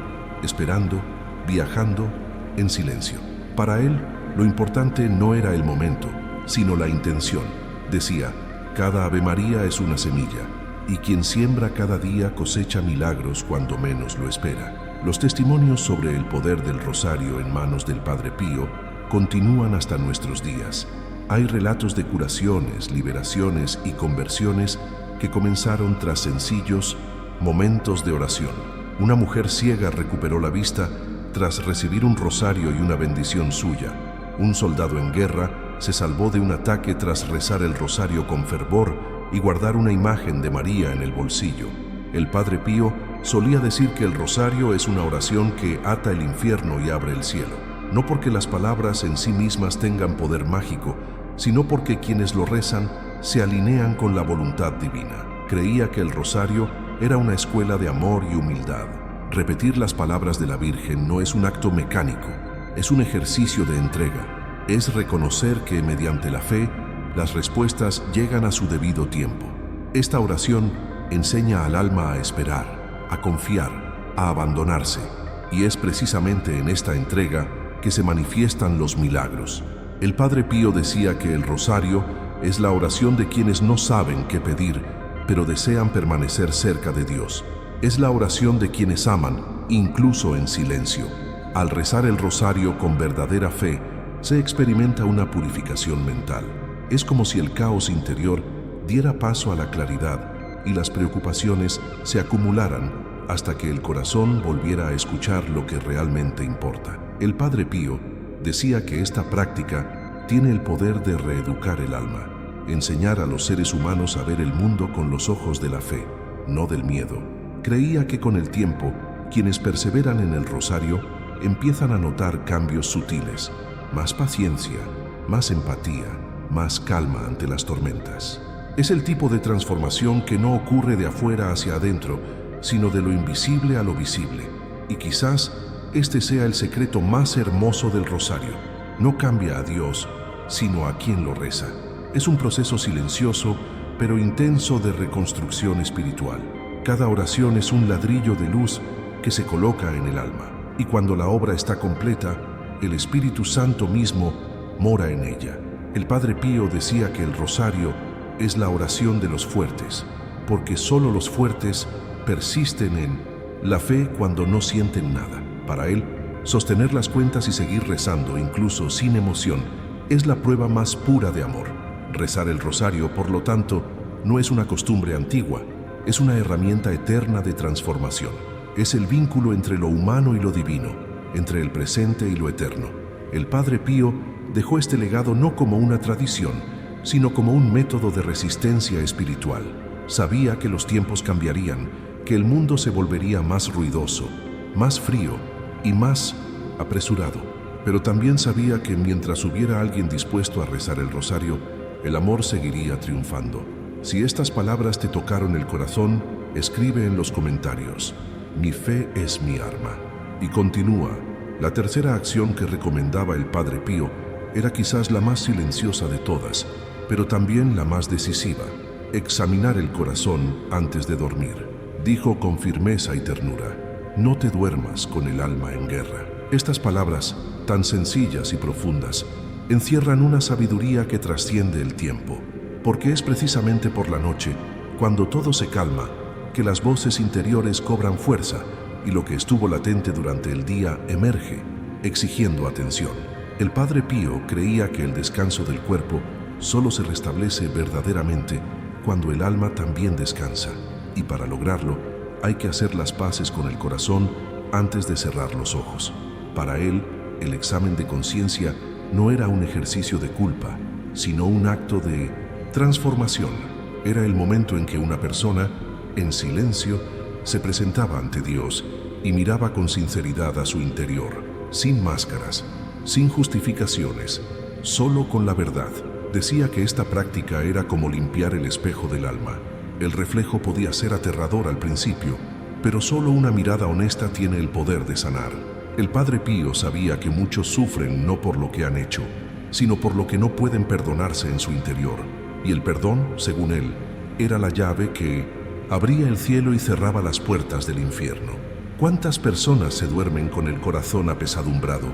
esperando, viajando, en silencio. Para él, lo importante no era el momento, sino la intención. Decía, cada Ave María es una semilla, y quien siembra cada día cosecha milagros cuando menos lo espera. Los testimonios sobre el poder del rosario en manos del Padre Pío continúan hasta nuestros días. Hay relatos de curaciones, liberaciones y conversiones que comenzaron tras sencillos momentos de oración. Una mujer ciega recuperó la vista tras recibir un rosario y una bendición suya. Un soldado en guerra se salvó de un ataque tras rezar el rosario con fervor y guardar una imagen de María en el bolsillo. El Padre Pío solía decir que el rosario es una oración que ata el infierno y abre el cielo, no porque las palabras en sí mismas tengan poder mágico, sino porque quienes lo rezan se alinean con la voluntad divina. Creía que el rosario era una escuela de amor y humildad. Repetir las palabras de la Virgen no es un acto mecánico, es un ejercicio de entrega. Es reconocer que mediante la fe, las respuestas llegan a su debido tiempo. Esta oración enseña al alma a esperar, a confiar, a abandonarse. Y es precisamente en esta entrega que se manifiestan los milagros. El Padre Pío decía que el rosario es la oración de quienes no saben qué pedir, pero desean permanecer cerca de Dios. Es la oración de quienes aman, incluso en silencio. Al rezar el rosario con verdadera fe, se experimenta una purificación mental. Es como si el caos interior diera paso a la claridad y las preocupaciones se acumularan hasta que el corazón volviera a escuchar lo que realmente importa. El Padre Pío decía que esta práctica tiene el poder de reeducar el alma, enseñar a los seres humanos a ver el mundo con los ojos de la fe, no del miedo. Creía que con el tiempo, quienes perseveran en el rosario empiezan a notar cambios sutiles, más paciencia, más empatía, más calma ante las tormentas. Es el tipo de transformación que no ocurre de afuera hacia adentro, sino de lo invisible a lo visible. Y quizás este sea el secreto más hermoso del rosario. No cambia a Dios, sino a quien lo reza. Es un proceso silencioso, pero intenso de reconstrucción espiritual. Cada oración es un ladrillo de luz que se coloca en el alma. Y cuando la obra está completa, el Espíritu Santo mismo mora en ella. El Padre Pío decía que el rosario es la oración de los fuertes, porque solo los fuertes persisten en la fe cuando no sienten nada. Para él, sostener las cuentas y seguir rezando, incluso sin emoción, es la prueba más pura de amor. Rezar el rosario, por lo tanto, no es una costumbre antigua, es una herramienta eterna de transformación. Es el vínculo entre lo humano y lo divino, entre el presente y lo eterno. El Padre Pío dejó este legado no como una tradición, sino como un método de resistencia espiritual. Sabía que los tiempos cambiarían, que el mundo se volvería más ruidoso, más frío y más apresurado. Pero también sabía que mientras hubiera alguien dispuesto a rezar el rosario, el amor seguiría triunfando. Si estas palabras te tocaron el corazón, escribe en los comentarios: mi fe es mi arma. Y continúa. La tercera acción que recomendaba el Padre Pío era quizás la más silenciosa de todas, pero también la más decisiva: examinar el corazón antes de dormir. Dijo con firmeza y ternura: no te duermas con el alma en guerra. Estas palabras, tan sencillas y profundas, encierran una sabiduría que trasciende el tiempo, porque es precisamente por la noche, cuando todo se calma, que las voces interiores cobran fuerza y lo que estuvo latente durante el día emerge, exigiendo atención. El Padre Pío creía que el descanso del cuerpo solo se restablece verdaderamente cuando el alma también descansa, y para lograrlo hay que hacer las paces con el corazón antes de cerrar los ojos. Para él, el examen de conciencia no era un ejercicio de culpa, sino un acto de transformación. Era el momento en que una persona, en silencio, se presentaba ante Dios y miraba con sinceridad a su interior, sin máscaras, sin justificaciones, solo con la verdad. Decía que esta práctica era como limpiar el espejo del alma. El reflejo podía ser aterrador al principio, pero solo una mirada honesta tiene el poder de sanar. El Padre Pío sabía que muchos sufren no por lo que han hecho, sino por lo que no pueden perdonarse en su interior. Y el perdón, según él, era la llave que abría el cielo y cerraba las puertas del infierno. ¿Cuántas personas se duermen con el corazón apesadumbrado,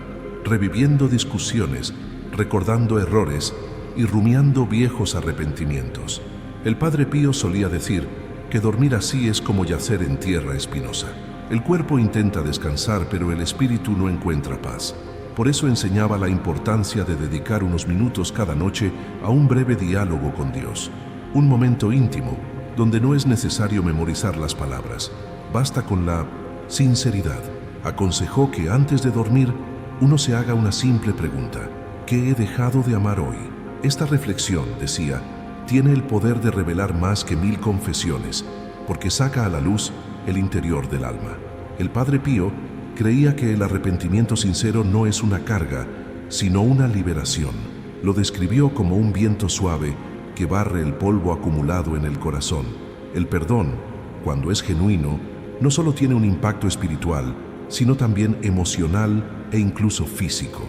reviviendo discusiones, recordando errores y rumiando viejos arrepentimientos? El Padre Pío solía decir que dormir así es como yacer en tierra espinosa. El cuerpo intenta descansar, pero el espíritu no encuentra paz. Por eso enseñaba la importancia de dedicar unos minutos cada noche a un breve diálogo con Dios. Un momento íntimo, donde no es necesario memorizar las palabras, basta con la sinceridad. Aconsejó que antes de dormir, uno se haga una simple pregunta: ¿qué he dejado de amar hoy? Esta reflexión, decía, tiene el poder de revelar más que 1000 confesiones, porque saca a la luz el interior del alma. El Padre Pío creía que el arrepentimiento sincero no es una carga, sino una liberación. Lo describió como un viento suave que barre el polvo acumulado en el corazón. El perdón, cuando es genuino, no solo tiene un impacto espiritual, sino también emocional e incluso físico.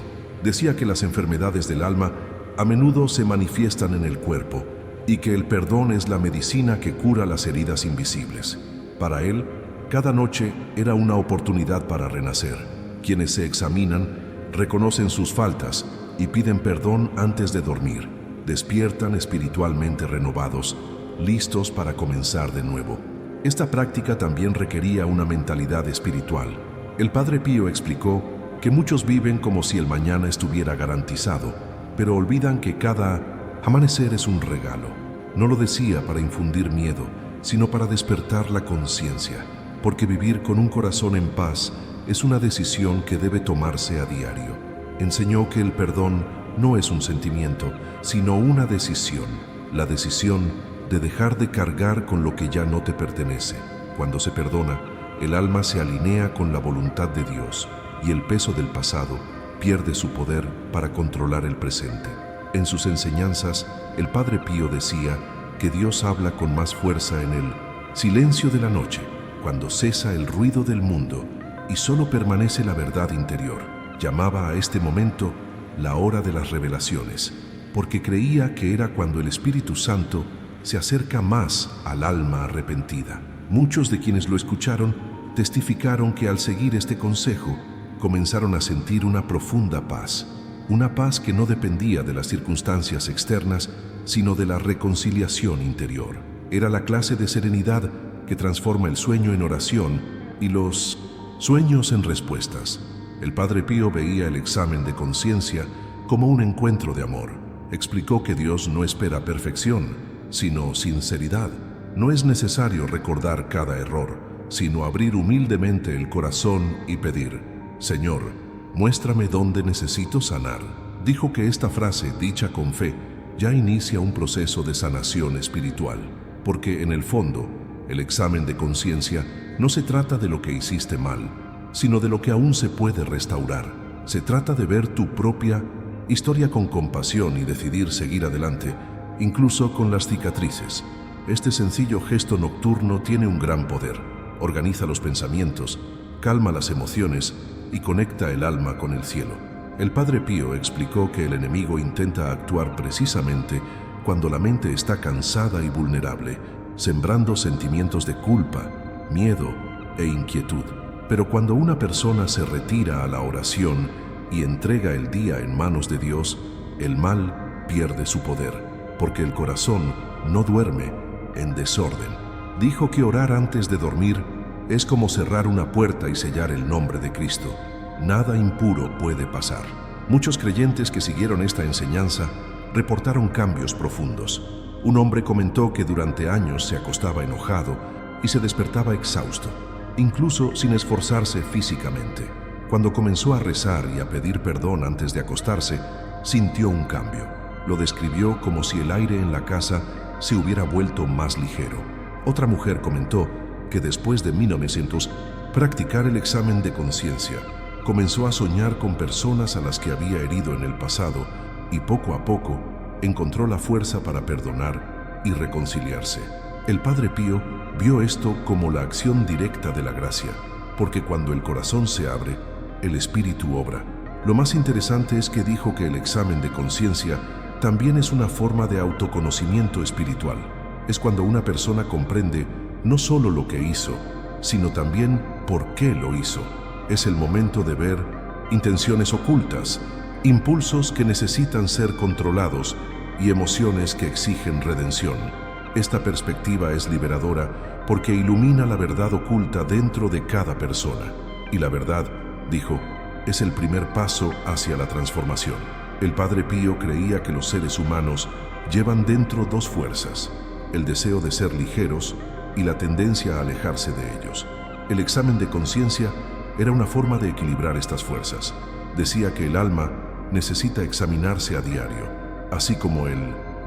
Decía que las enfermedades del alma a menudo se manifiestan en el cuerpo y que el perdón es la medicina que cura las heridas invisibles. Para él, cada noche era una oportunidad para renacer. Quienes se examinan reconocen sus faltas y piden perdón antes de dormir. Despiertan espiritualmente renovados, listos para comenzar de nuevo. Esta práctica también requería una mentalidad espiritual. El Padre Pío explicó que muchos viven como si el mañana estuviera garantizado, pero olvidan que cada amanecer es un regalo. No lo decía para infundir miedo, sino para despertar la conciencia, porque vivir con un corazón en paz es una decisión que debe tomarse a diario. Enseñó que el perdón no es un sentimiento, sino una decisión, la decisión de dejar de cargar con lo que ya no te pertenece. Cuando se perdona, el alma se alinea con la voluntad de Dios y el peso del pasado pierde su poder para controlar el presente. En sus enseñanzas, el Padre Pío decía que Dios habla con más fuerza en el silencio de la noche, cuando cesa el ruido del mundo y solo permanece la verdad interior. Llamaba a este momento la hora de las revelaciones, porque creía que era cuando el Espíritu Santo se acerca más al alma arrepentida. Muchos de quienes lo escucharon testificaron que al seguir este consejo comenzaron a sentir una profunda paz, una paz que no dependía de las circunstancias externas, sino de la reconciliación interior. Era la clase de serenidad que transforma el sueño en oración y los sueños en respuestas. El Padre Pío veía el examen de conciencia como un encuentro de amor. Explicó que Dios no espera perfección, sino sinceridad. No es necesario recordar cada error, sino abrir humildemente el corazón y pedir: Señor, muéstrame dónde necesito sanar. Dijo que esta frase, dicha con fe, ya inicia un proceso de sanación espiritual, porque en el fondo, el examen de conciencia no se trata de lo que hiciste mal, sino de lo que aún se puede restaurar. Se trata de ver tu propia historia con compasión y decidir seguir adelante, incluso con las cicatrices. Este sencillo gesto nocturno tiene un gran poder. Organiza los pensamientos, calma las emociones y conecta el alma con el cielo. El Padre Pío explicó que el enemigo intenta actuar precisamente cuando la mente está cansada y vulnerable, sembrando sentimientos de culpa, miedo e inquietud. Pero cuando una persona se retira a la oración y entrega el día en manos de Dios, el mal pierde su poder, porque el corazón no duerme en desorden. Dijo que orar antes de dormir es como cerrar una puerta y sellar el nombre de Cristo. Nada impuro puede pasar. Muchos creyentes que siguieron esta enseñanza reportaron cambios profundos. Un hombre comentó que durante años se acostaba enojado y se despertaba exhausto, incluso sin esforzarse físicamente. Cuando comenzó a rezar y a pedir perdón antes de acostarse, sintió un cambio. Lo describió como si el aire en la casa se hubiera vuelto más ligero. Otra mujer comentó que después de 1900 practicar el examen de conciencia, comenzó a soñar con personas a las que había herido en el pasado y poco a poco encontró la fuerza para perdonar y reconciliarse. El Padre Pío vio esto como la acción directa de la gracia, porque cuando el corazón se abre, el Espíritu obra. Lo más interesante es que dijo que el examen de conciencia también es una forma de autoconocimiento espiritual. Es cuando una persona comprende no solo lo que hizo, sino también por qué lo hizo. Es el momento de ver intenciones ocultas, impulsos que necesitan ser controlados y emociones que exigen redención. Esta perspectiva es liberadora porque ilumina la verdad oculta dentro de cada persona. Y la verdad, dijo, es el primer paso hacia la transformación. El Padre Pío creía que los seres humanos llevan dentro dos fuerzas: el deseo de ser ligeros y la tendencia a alejarse de ellos. El examen de conciencia era una forma de equilibrar estas fuerzas. Decía que el alma necesita examinarse a diario, así como el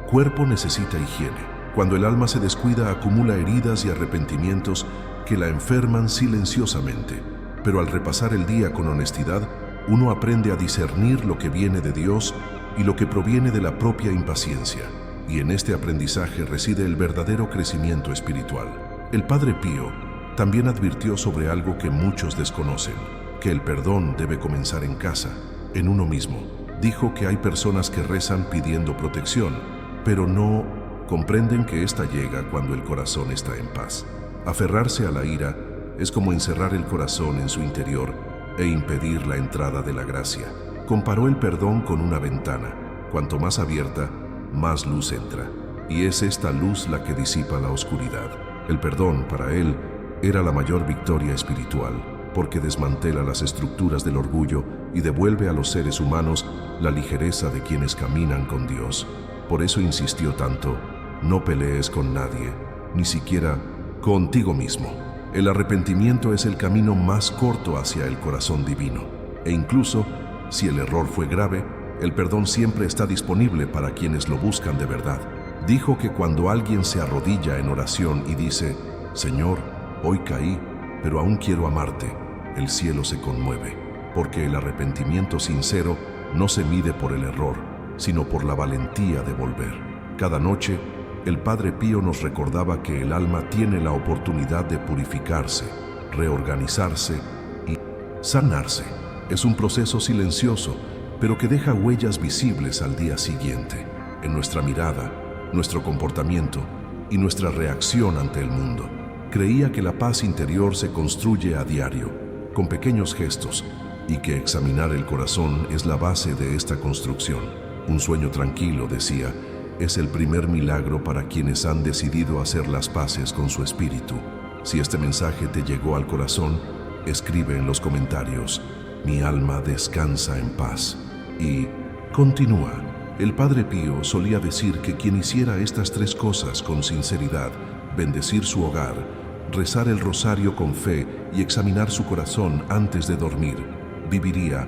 cuerpo necesita higiene. Cuando el alma se descuida, acumula heridas y arrepentimientos que la enferman silenciosamente. Pero al repasar el día con honestidad, uno aprende a discernir lo que viene de Dios y lo que proviene de la propia impaciencia. Y en este aprendizaje reside el verdadero crecimiento espiritual. El Padre Pío también advirtió sobre algo que muchos desconocen, que el perdón debe comenzar en casa, en uno mismo. Dijo que hay personas que rezan pidiendo protección, pero no comprenden que ésta llega cuando el corazón está en paz. Aferrarse a la ira es como encerrar el corazón en su interior e impedir la entrada de la gracia. Comparó el perdón con una ventana. Cuanto más abierta, más luz entra. Y es esta luz la que disipa la oscuridad. El perdón, para él, era la mayor victoria espiritual, porque desmantela las estructuras del orgullo y devuelve a los seres humanos la ligereza de quienes caminan con Dios. Por eso insistió tanto: no pelees con nadie, ni siquiera contigo mismo. El arrepentimiento es el camino más corto hacia el corazón divino. E incluso, si el error fue grave, el perdón siempre está disponible para quienes lo buscan de verdad. Dijo que cuando alguien se arrodilla en oración y dice: Señor, hoy caí, pero aún quiero amarte, el cielo se conmueve, porque el arrepentimiento sincero no se mide por el error, sino por la valentía de volver. Cada noche, el Padre Pío nos recordaba que el alma tiene la oportunidad de purificarse, reorganizarse y sanarse. Es un proceso silencioso, pero que deja huellas visibles al día siguiente, en nuestra mirada, nuestro comportamiento y nuestra reacción ante el mundo. Creía que la paz interior se construye a diario, con pequeños gestos, y que examinar el corazón es la base de esta construcción. Un sueño tranquilo, decía, es el primer milagro para quienes han decidido hacer las paces con su espíritu. Si este mensaje te llegó al corazón, escribe en los comentarios: mi alma descansa en paz. Y continúa. El Padre Pío solía decir que quien hiciera estas tres cosas con sinceridad, bendecir su hogar, rezar el rosario con fe y examinar su corazón antes de dormir, viviría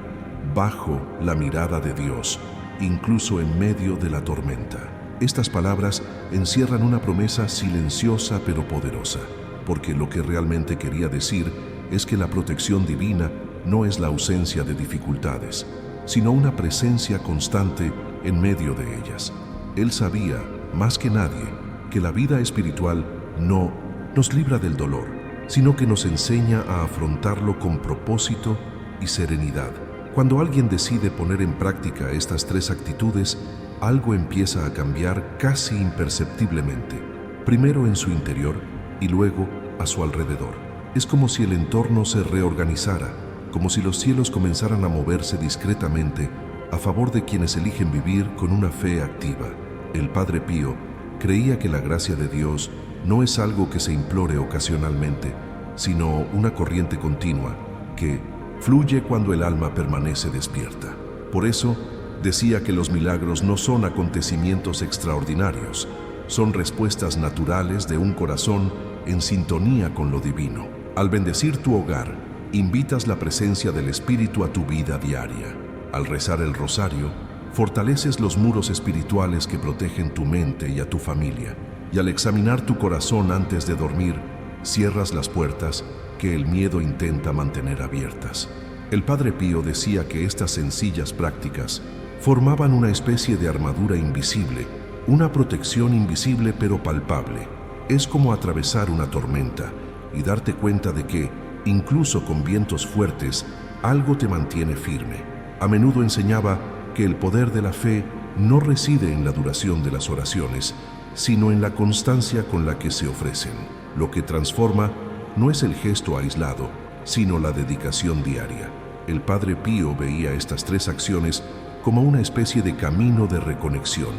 bajo la mirada de Dios, incluso en medio de la tormenta. Estas palabras encierran una promesa silenciosa pero poderosa, porque lo que realmente quería decir es que la protección divina no es la ausencia de dificultades, sino una presencia constante en medio de ellas. Él sabía, más que nadie, que la vida espiritual no nos libra del dolor, sino que nos enseña a afrontarlo con propósito y serenidad. Cuando alguien decide poner en práctica estas tres actitudes, algo empieza a cambiar casi imperceptiblemente, primero en su interior y luego a su alrededor. Es como si el entorno se reorganizara, como si los cielos comenzaran a moverse discretamente a favor de quienes eligen vivir con una fe activa. El Padre Pío creía que la gracia de Dios no es algo que se implore ocasionalmente, sino una corriente continua que fluye cuando el alma permanece despierta. Por eso, decía que los milagros no son acontecimientos extraordinarios, son respuestas naturales de un corazón en sintonía con lo divino. Al bendecir tu hogar, invitas la presencia del Espíritu a tu vida diaria. Al rezar el rosario, fortaleces los muros espirituales que protegen tu mente y a tu familia. Y al examinar tu corazón antes de dormir, cierras las puertas que el miedo intenta mantener abiertas. El Padre Pío decía que estas sencillas prácticas formaban una especie de armadura invisible, una protección invisible pero palpable. Es como atravesar una tormenta y darte cuenta de que, incluso con vientos fuertes, algo te mantiene firme. A menudo enseñaba que el poder de la fe no reside en la duración de las oraciones, sino en la constancia con la que se ofrecen. Lo que transforma no es el gesto aislado, sino la dedicación diaria. El Padre Pío veía estas tres acciones como una especie de camino de reconexión,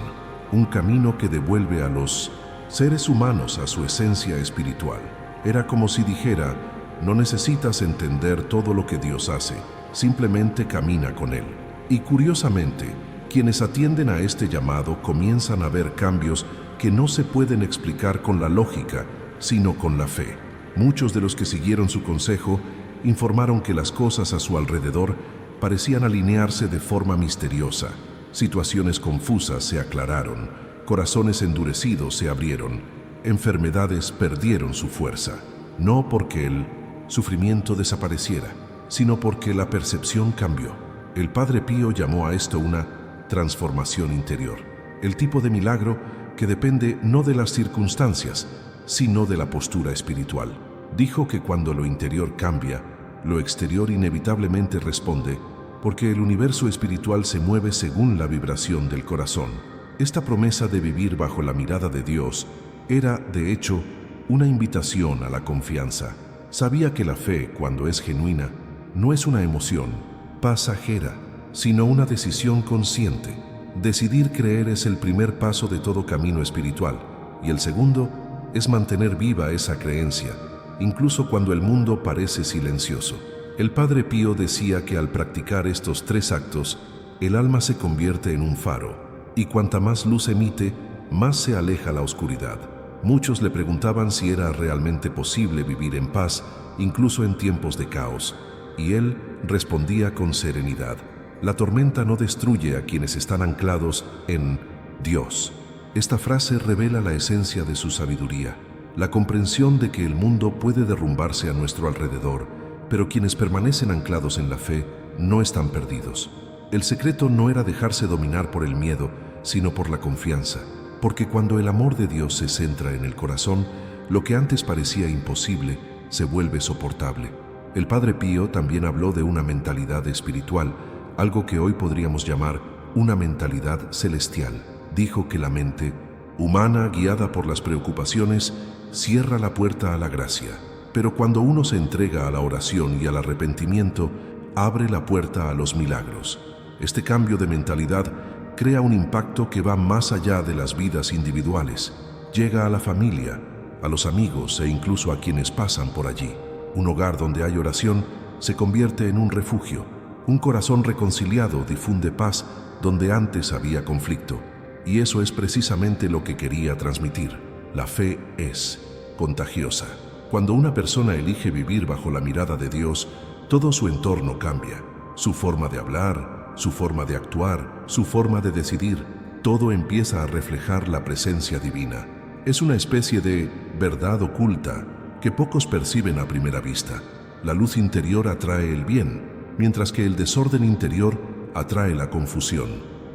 un camino que devuelve a los seres humanos a su esencia espiritual. Era como si dijera: no necesitas entender todo lo que Dios hace, simplemente camina con Él. Y curiosamente, quienes atienden a este llamado comienzan a ver cambios que no se pueden explicar con la lógica, sino con la fe. Muchos de los que siguieron su consejo informaron que las cosas a su alrededor parecían alinearse de forma misteriosa. Situaciones confusas se aclararon, corazones endurecidos se abrieron, enfermedades perdieron su fuerza, no porque el sufrimiento desapareciera, sino porque la percepción cambió. El Padre Pío llamó a esto una transformación interior, el tipo de milagro que depende no de las circunstancias, sino de la postura espiritual. Dijo que cuando lo interior cambia, lo exterior inevitablemente responde, porque el universo espiritual se mueve según la vibración del corazón. Esta promesa de vivir bajo la mirada de Dios era, de hecho, una invitación a la confianza. Sabía que la fe, cuando es genuina, no es una emoción pasajera, sino una decisión consciente. Decidir creer es el primer paso de todo camino espiritual, y el segundo es mantener viva esa creencia, incluso cuando el mundo parece silencioso. El Padre Pío decía que al practicar estos tres actos, el alma se convierte en un faro, y cuanta más luz emite, más se aleja la oscuridad. Muchos le preguntaban si era realmente posible vivir en paz, incluso en tiempos de caos, y él respondía con serenidad: la tormenta no destruye a quienes están anclados en Dios. Esta frase revela la esencia de su sabiduría, la comprensión de que el mundo puede derrumbarse a nuestro alrededor, pero quienes permanecen anclados en la fe no están perdidos. El secreto no era dejarse dominar por el miedo, sino por la confianza, porque cuando el amor de Dios se centra en el corazón, lo que antes parecía imposible se vuelve soportable. El Padre Pío también habló de una mentalidad espiritual, algo que hoy podríamos llamar una mentalidad celestial. Dijo que la mente humana, guiada por las preocupaciones, cierra la puerta a la gracia. Pero cuando uno se entrega a la oración y al arrepentimiento, abre la puerta a los milagros. Este cambio de mentalidad crea un impacto que va más allá de las vidas individuales. Llega a la familia, a los amigos e incluso a quienes pasan por allí. Un hogar donde hay oración se convierte en un refugio. Un corazón reconciliado difunde paz donde antes había conflicto. Y eso es precisamente lo que quería transmitir. La fe es contagiosa. Cuando una persona elige vivir bajo la mirada de Dios, todo su entorno cambia. Su forma de hablar, su forma de actuar, su forma de decidir, todo empieza a reflejar la presencia divina. Es una especie de verdad oculta que pocos perciben a primera vista. La luz interior atrae el bien, mientras que el desorden interior atrae la confusión.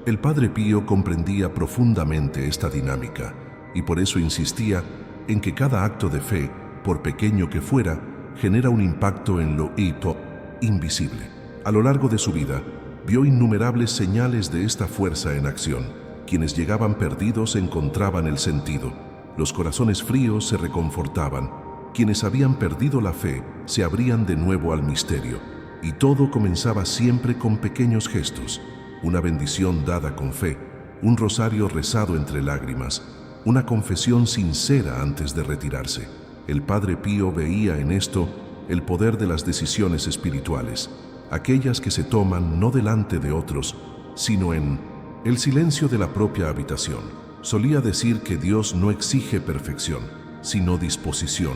El Padre Pío comprendía profundamente esta dinámica y por eso insistía en que cada acto de fe, por pequeño que fuera, genera un impacto en lo invisible. A lo largo de su vida, vio innumerables señales de esta fuerza en acción. Quienes llegaban perdidos encontraban el sentido. Los corazones fríos se reconfortaban. Quienes habían perdido la fe se abrían de nuevo al misterio. Y todo comenzaba siempre con pequeños gestos. Una bendición dada con fe, un rosario rezado entre lágrimas, una confesión sincera antes de retirarse. El Padre Pío veía en esto el poder de las decisiones espirituales, aquellas que se toman no delante de otros, sino en el silencio de la propia habitación. Solía decir que Dios no exige perfección, sino disposición,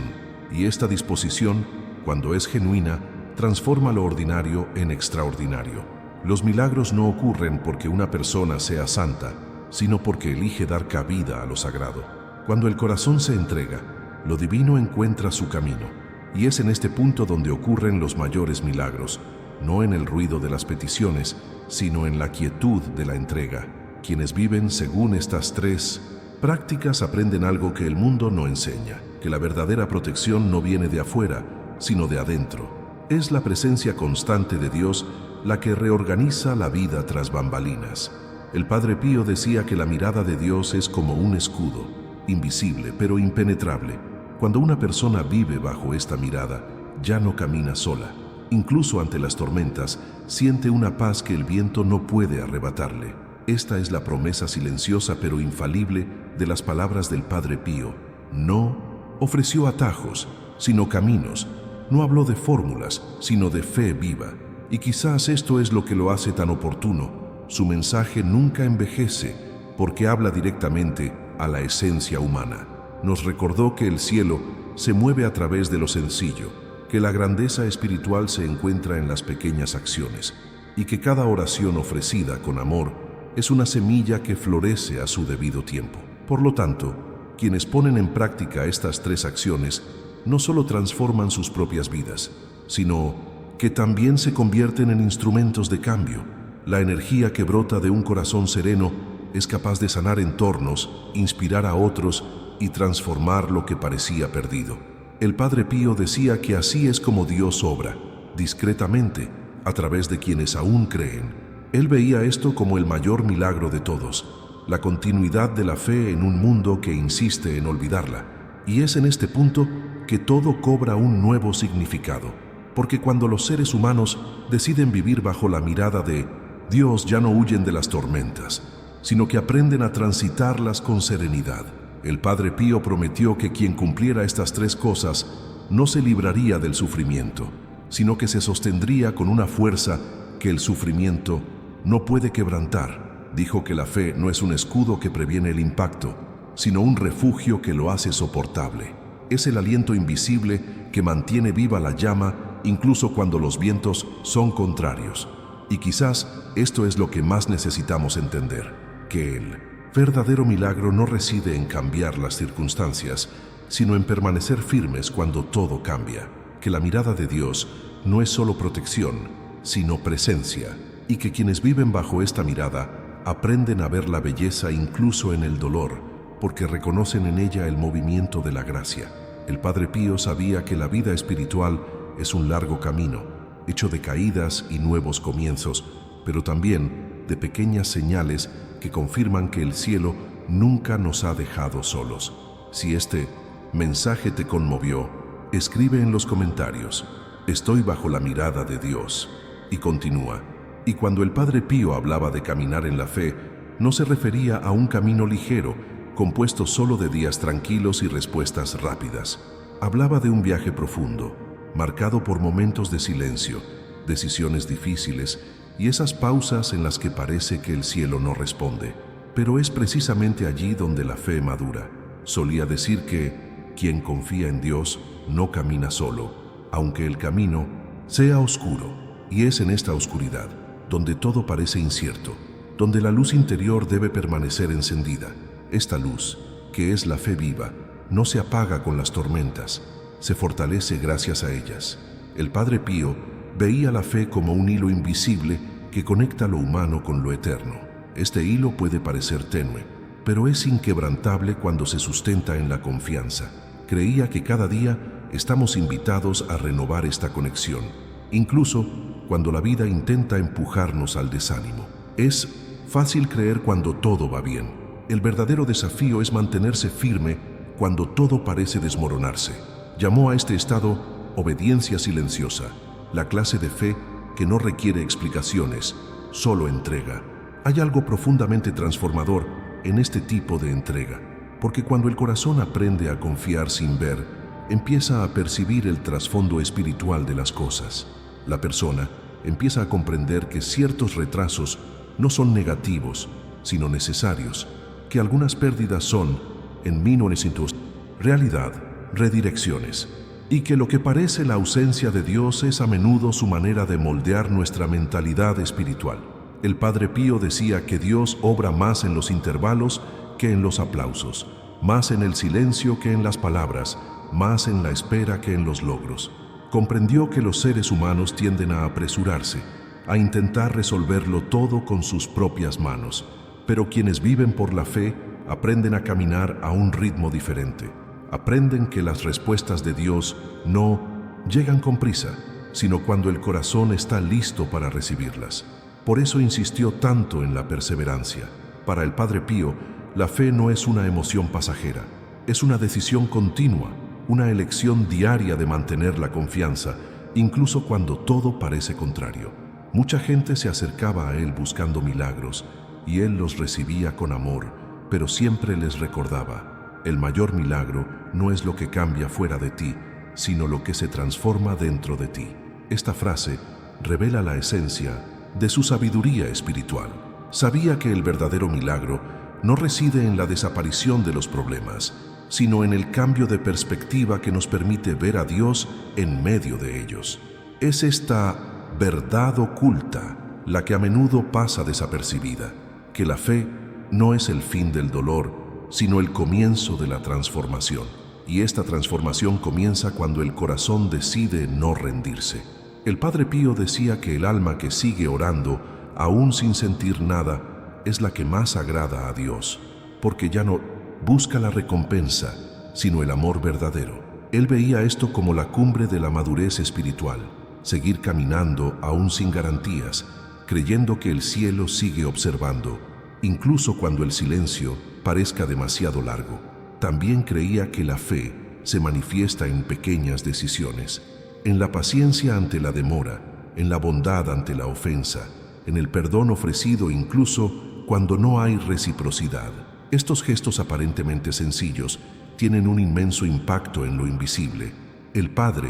y esta disposición, cuando es genuina, transforma lo ordinario en extraordinario. Los milagros no ocurren porque una persona sea santa, sino porque elige dar cabida a lo sagrado. Cuando el corazón se entrega, lo divino encuentra su camino, y es en este punto donde ocurren los mayores milagros, no en el ruido de las peticiones, sino en la quietud de la entrega. Quienes viven según estas tres prácticas aprenden algo que el mundo no enseña, que la verdadera protección no viene de afuera, sino de adentro. Es la presencia constante de Dios la que reorganiza la vida tras bambalinas. El Padre Pío decía que la mirada de Dios es como un escudo, invisible pero impenetrable. Cuando una persona vive bajo esta mirada, ya no camina sola. Incluso ante las tormentas, siente una paz que el viento no puede arrebatarle. Esta es la promesa silenciosa pero infalible de las palabras del Padre Pío. No ofreció atajos, sino caminos. No habló de fórmulas, sino de fe viva. Y quizás esto es lo que lo hace tan oportuno. Su mensaje nunca envejece, porque habla directamente a la esencia humana. Nos recordó que el cielo se mueve a través de lo sencillo, que la grandeza espiritual se encuentra en las pequeñas acciones, y que cada oración ofrecida con amor es una semilla que florece a su debido tiempo. Por lo tanto, quienes ponen en práctica estas tres acciones no solo transforman sus propias vidas, sino que también se convierten en instrumentos de cambio. La energía que brota de un corazón sereno es capaz de sanar entornos, inspirar a otros y transformar lo que parecía perdido. El Padre Pío decía que así es como Dios obra, discretamente, a través de quienes aún creen. Él veía esto como el mayor milagro de todos, la continuidad de la fe en un mundo que insiste en olvidarla. Y es en este punto que todo cobra un nuevo significado, porque cuando los seres humanos deciden vivir bajo la mirada de Dios, ya no huyen de las tormentas, sino que aprenden a transitarlas con serenidad. El Padre Pío prometió que quien cumpliera estas tres cosas no se libraría del sufrimiento, sino que se sostendría con una fuerza que el sufrimiento no puede quebrantar. Dijo que la fe no es un escudo que previene el impacto, sino un refugio que lo hace soportable. Es el aliento invisible que mantiene viva la llama incluso cuando los vientos son contrarios. Y quizás esto es lo que más necesitamos entender, que el verdadero milagro no reside en cambiar las circunstancias, sino en permanecer firmes cuando todo cambia, que la mirada de Dios no es solo protección, sino presencia, y que quienes viven bajo esta mirada aprenden a ver la belleza incluso en el dolor, porque reconocen en ella el movimiento de la gracia. El Padre Pío sabía que la vida espiritual es un largo camino, hecho de caídas y nuevos comienzos, pero también de pequeñas señales que confirman que el cielo nunca nos ha dejado solos. Si este mensaje te conmovió, escribe en los comentarios: estoy bajo la mirada de Dios. Y continúa. Y cuando el Padre Pío hablaba de caminar en la fe, no se refería a un camino ligero, compuesto solo de días tranquilos y respuestas rápidas. Hablaba de un viaje profundo, marcado por momentos de silencio, decisiones difíciles y esas pausas en las que parece que el cielo no responde. Pero es precisamente allí donde la fe madura. Solía decir que quien confía en Dios no camina solo, aunque el camino sea oscuro. Y es en esta oscuridad donde todo parece incierto, donde la luz interior debe permanecer encendida. Esta luz, que es la fe viva, no se apaga con las tormentas, se fortalece gracias a ellas. El Padre Pío veía la fe como un hilo invisible que conecta lo humano con lo eterno. Este hilo puede parecer tenue, pero es inquebrantable cuando se sustenta en la confianza. Creía que cada día estamos invitados a renovar esta conexión, incluso cuando la vida intenta empujarnos al desánimo. Es fácil creer cuando todo va bien. El verdadero desafío es mantenerse firme cuando todo parece desmoronarse. Llamó a este estado obediencia silenciosa, la clase de fe que no requiere explicaciones, solo entrega. Hay algo profundamente transformador en este tipo de entrega, porque cuando el corazón aprende a confiar sin ver, empieza a percibir el trasfondo espiritual de las cosas. La persona empieza a comprender que ciertos retrasos no son negativos, sino necesarios, que algunas pérdidas son, en minúsculas, realidad, redirecciones, y que lo que parece la ausencia de Dios es a menudo su manera de moldear nuestra mentalidad espiritual. El Padre Pío decía que Dios obra más en los intervalos que en los aplausos, más en el silencio que en las palabras, más en la espera que en los logros. Comprendió que los seres humanos tienden a apresurarse, a intentar resolverlo todo con sus propias manos, pero quienes viven por la fe aprenden a caminar a un ritmo diferente. Aprenden que las respuestas de Dios no llegan con prisa, sino cuando el corazón está listo para recibirlas. Por eso insistió tanto en la perseverancia. Para el Padre Pío, la fe no es una emoción pasajera, es una decisión continua, una elección diaria de mantener la confianza, incluso cuando todo parece contrario. Mucha gente se acercaba a él buscando milagros, y él los recibía con amor, pero siempre les recordaba: el mayor milagro no es lo que cambia fuera de ti, sino lo que se transforma dentro de ti. Esta frase revela la esencia de su sabiduría espiritual. Sabía que el verdadero milagro no reside en la desaparición de los problemas, sino en el cambio de perspectiva que nos permite ver a Dios en medio de ellos. Es esta verdad oculta la que a menudo pasa desapercibida, que la fe no es el fin del dolor, sino el comienzo de la transformación. Y esta transformación comienza cuando el corazón decide no rendirse. El Padre Pío decía que el alma que sigue orando, aún sin sentir nada, es la que más agrada a Dios, porque ya no busca la recompensa, sino el amor verdadero. Él veía esto como la cumbre de la madurez espiritual, seguir caminando aún sin garantías, creyendo que el cielo sigue observando, incluso cuando el silencio parezca demasiado largo. También creía que la fe se manifiesta en pequeñas decisiones, en la paciencia ante la demora, en la bondad ante la ofensa, en el perdón ofrecido incluso cuando no hay reciprocidad. Estos gestos aparentemente sencillos tienen un inmenso impacto en lo invisible. El Padre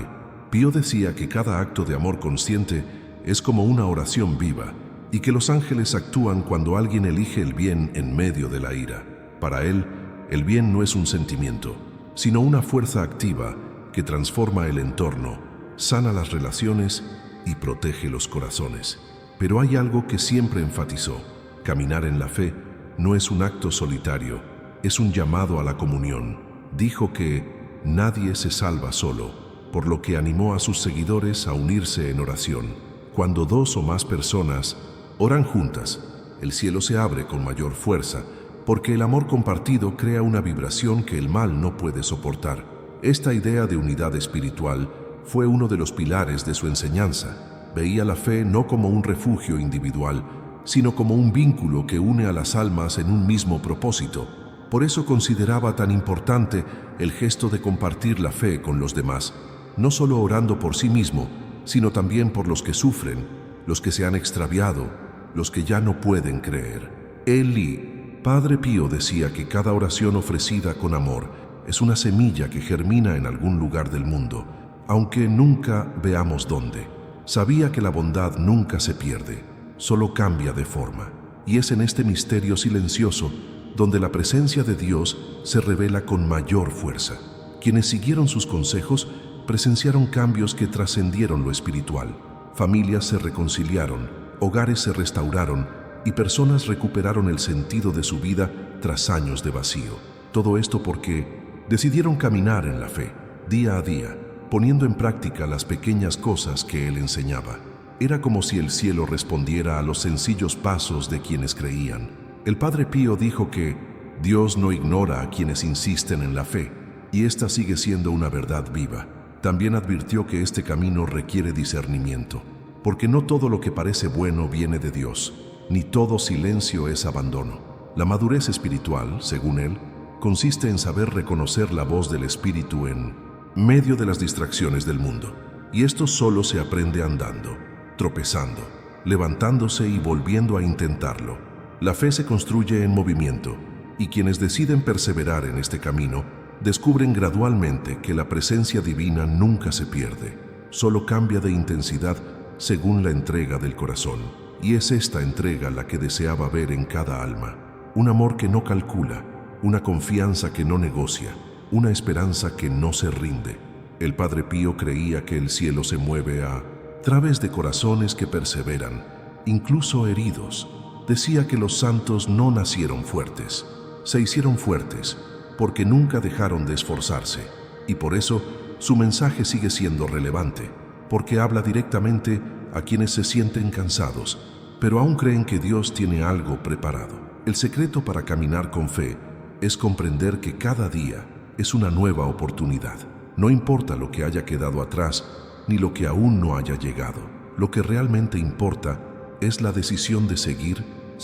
Pío decía que cada acto de amor consciente es como una oración viva y que los ángeles actúan cuando alguien elige el bien en medio de la ira. Para él, el bien no es un sentimiento, sino una fuerza activa que transforma el entorno, sana las relaciones y protege los corazones. Pero hay algo que siempre enfatizó: caminar en la fe no es un acto solitario, es un llamado a la comunión. Dijo que nadie se salva solo, por lo que animó a sus seguidores a unirse en oración. Cuando dos o más personas oran juntas, el cielo se abre con mayor fuerza, porque el amor compartido crea una vibración que el mal no puede soportar. Esta idea de unidad espiritual fue uno de los pilares de su enseñanza. Veía la fe no como un refugio individual, sino como un vínculo que une a las almas en un mismo propósito. Por eso consideraba tan importante el gesto de compartir la fe con los demás, no solo orando por sí mismo, sino también por los que sufren, los que se han extraviado, los que ya no pueden creer. Padre Pío decía que cada oración ofrecida con amor es una semilla que germina en algún lugar del mundo, aunque nunca veamos dónde. Sabía que la bondad nunca se pierde, solo cambia de forma. Y es en este misterio silencioso donde la presencia de Dios se revela con mayor fuerza. Quienes siguieron sus consejos presenciaron cambios que trascendieron lo espiritual. Familias se reconciliaron, hogares se restauraron y personas recuperaron el sentido de su vida tras años de vacío. Todo esto porque decidieron caminar en la fe, día a día, poniendo en práctica las pequeñas cosas que Él enseñaba. Era como si el cielo respondiera a los sencillos pasos de quienes creían. El Padre Pío dijo que Dios no ignora a quienes insisten en la fe, y esta sigue siendo una verdad viva. También advirtió que este camino requiere discernimiento, porque no todo lo que parece bueno viene de Dios, ni todo silencio es abandono. La madurez espiritual, según él, consiste en saber reconocer la voz del Espíritu en medio de las distracciones del mundo. Y esto solo se aprende andando, tropezando, levantándose y volviendo a intentarlo. La fe se construye en movimiento, y quienes deciden perseverar en este camino descubren gradualmente que la presencia divina nunca se pierde, solo cambia de intensidad según la entrega del corazón. Y es esta entrega la que deseaba ver en cada alma. Un amor que no calcula, una confianza que no negocia, una esperanza que no se rinde. El Padre Pío creía que el cielo se mueve a través de corazones que perseveran, incluso heridos. Decía que los santos no nacieron fuertes, se hicieron fuertes porque nunca dejaron de esforzarse, y por eso su mensaje sigue siendo relevante, porque habla directamente a quienes se sienten cansados, pero aún creen que Dios tiene algo preparado. El secreto para caminar con fe es comprender que cada día es una nueva oportunidad. No importa lo que haya quedado atrás, ni lo que aún no haya llegado. Lo que realmente importa es la decisión de seguir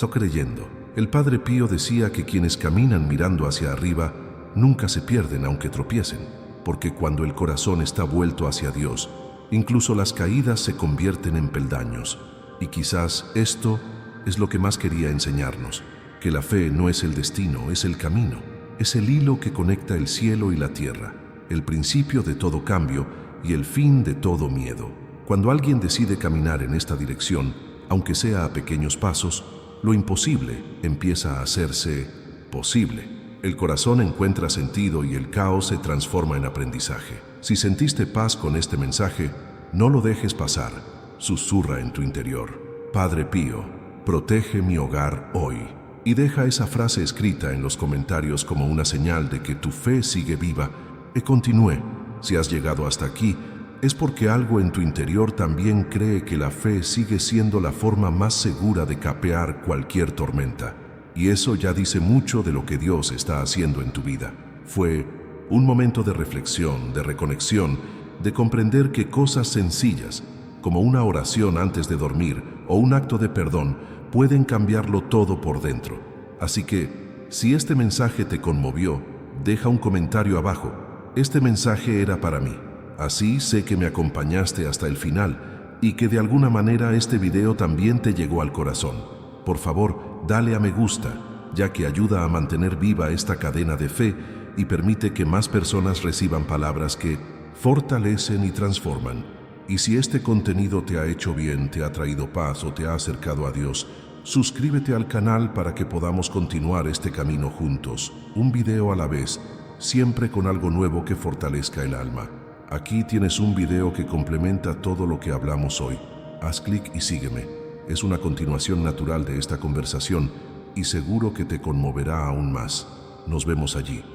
creyendo. El Padre Pío decía que quienes caminan mirando hacia arriba nunca se pierden aunque tropiecen, porque cuando el corazón está vuelto hacia Dios, incluso las caídas se convierten en peldaños. Y quizás esto es lo que más quería enseñarnos, que la fe no es el destino, es el camino, es el hilo que conecta el cielo y la tierra, el principio de todo cambio y el fin de todo miedo. Cuando alguien decide caminar en esta dirección, aunque sea a pequeños pasos, lo imposible empieza a hacerse posible. El corazón encuentra sentido y el caos se transforma en aprendizaje. Si sentiste paz con este mensaje, no lo dejes pasar. Susurra en tu interior: Padre Pío, protege mi hogar hoy. Y deja esa frase escrita en los comentarios como una señal de que tu fe sigue viva y continúe. Si has llegado hasta aquí, es porque algo en tu interior también cree que la fe sigue siendo la forma más segura de capear cualquier tormenta. Y eso ya dice mucho de lo que Dios está haciendo en tu vida. Fue un momento de reflexión, de reconexión, de comprender que cosas sencillas, como una oración antes de dormir o un acto de perdón, pueden cambiarlo todo por dentro. Así que, si este mensaje te conmovió, deja un comentario abajo. Este mensaje era para mí. Así sé que me acompañaste hasta el final y que de alguna manera este video también te llegó al corazón. Por favor, dale a me gusta, ya que ayuda a mantener viva esta cadena de fe y permite que más personas reciban palabras que fortalecen y transforman. Y si este contenido te ha hecho bien, te ha traído paz o te ha acercado a Dios, suscríbete al canal para que podamos continuar este camino juntos, un video a la vez, siempre con algo nuevo que fortalezca el alma. Aquí tienes un video que complementa todo lo que hablamos hoy. Haz clic y sígueme. Es una continuación natural de esta conversación y seguro que te conmoverá aún más. Nos vemos allí.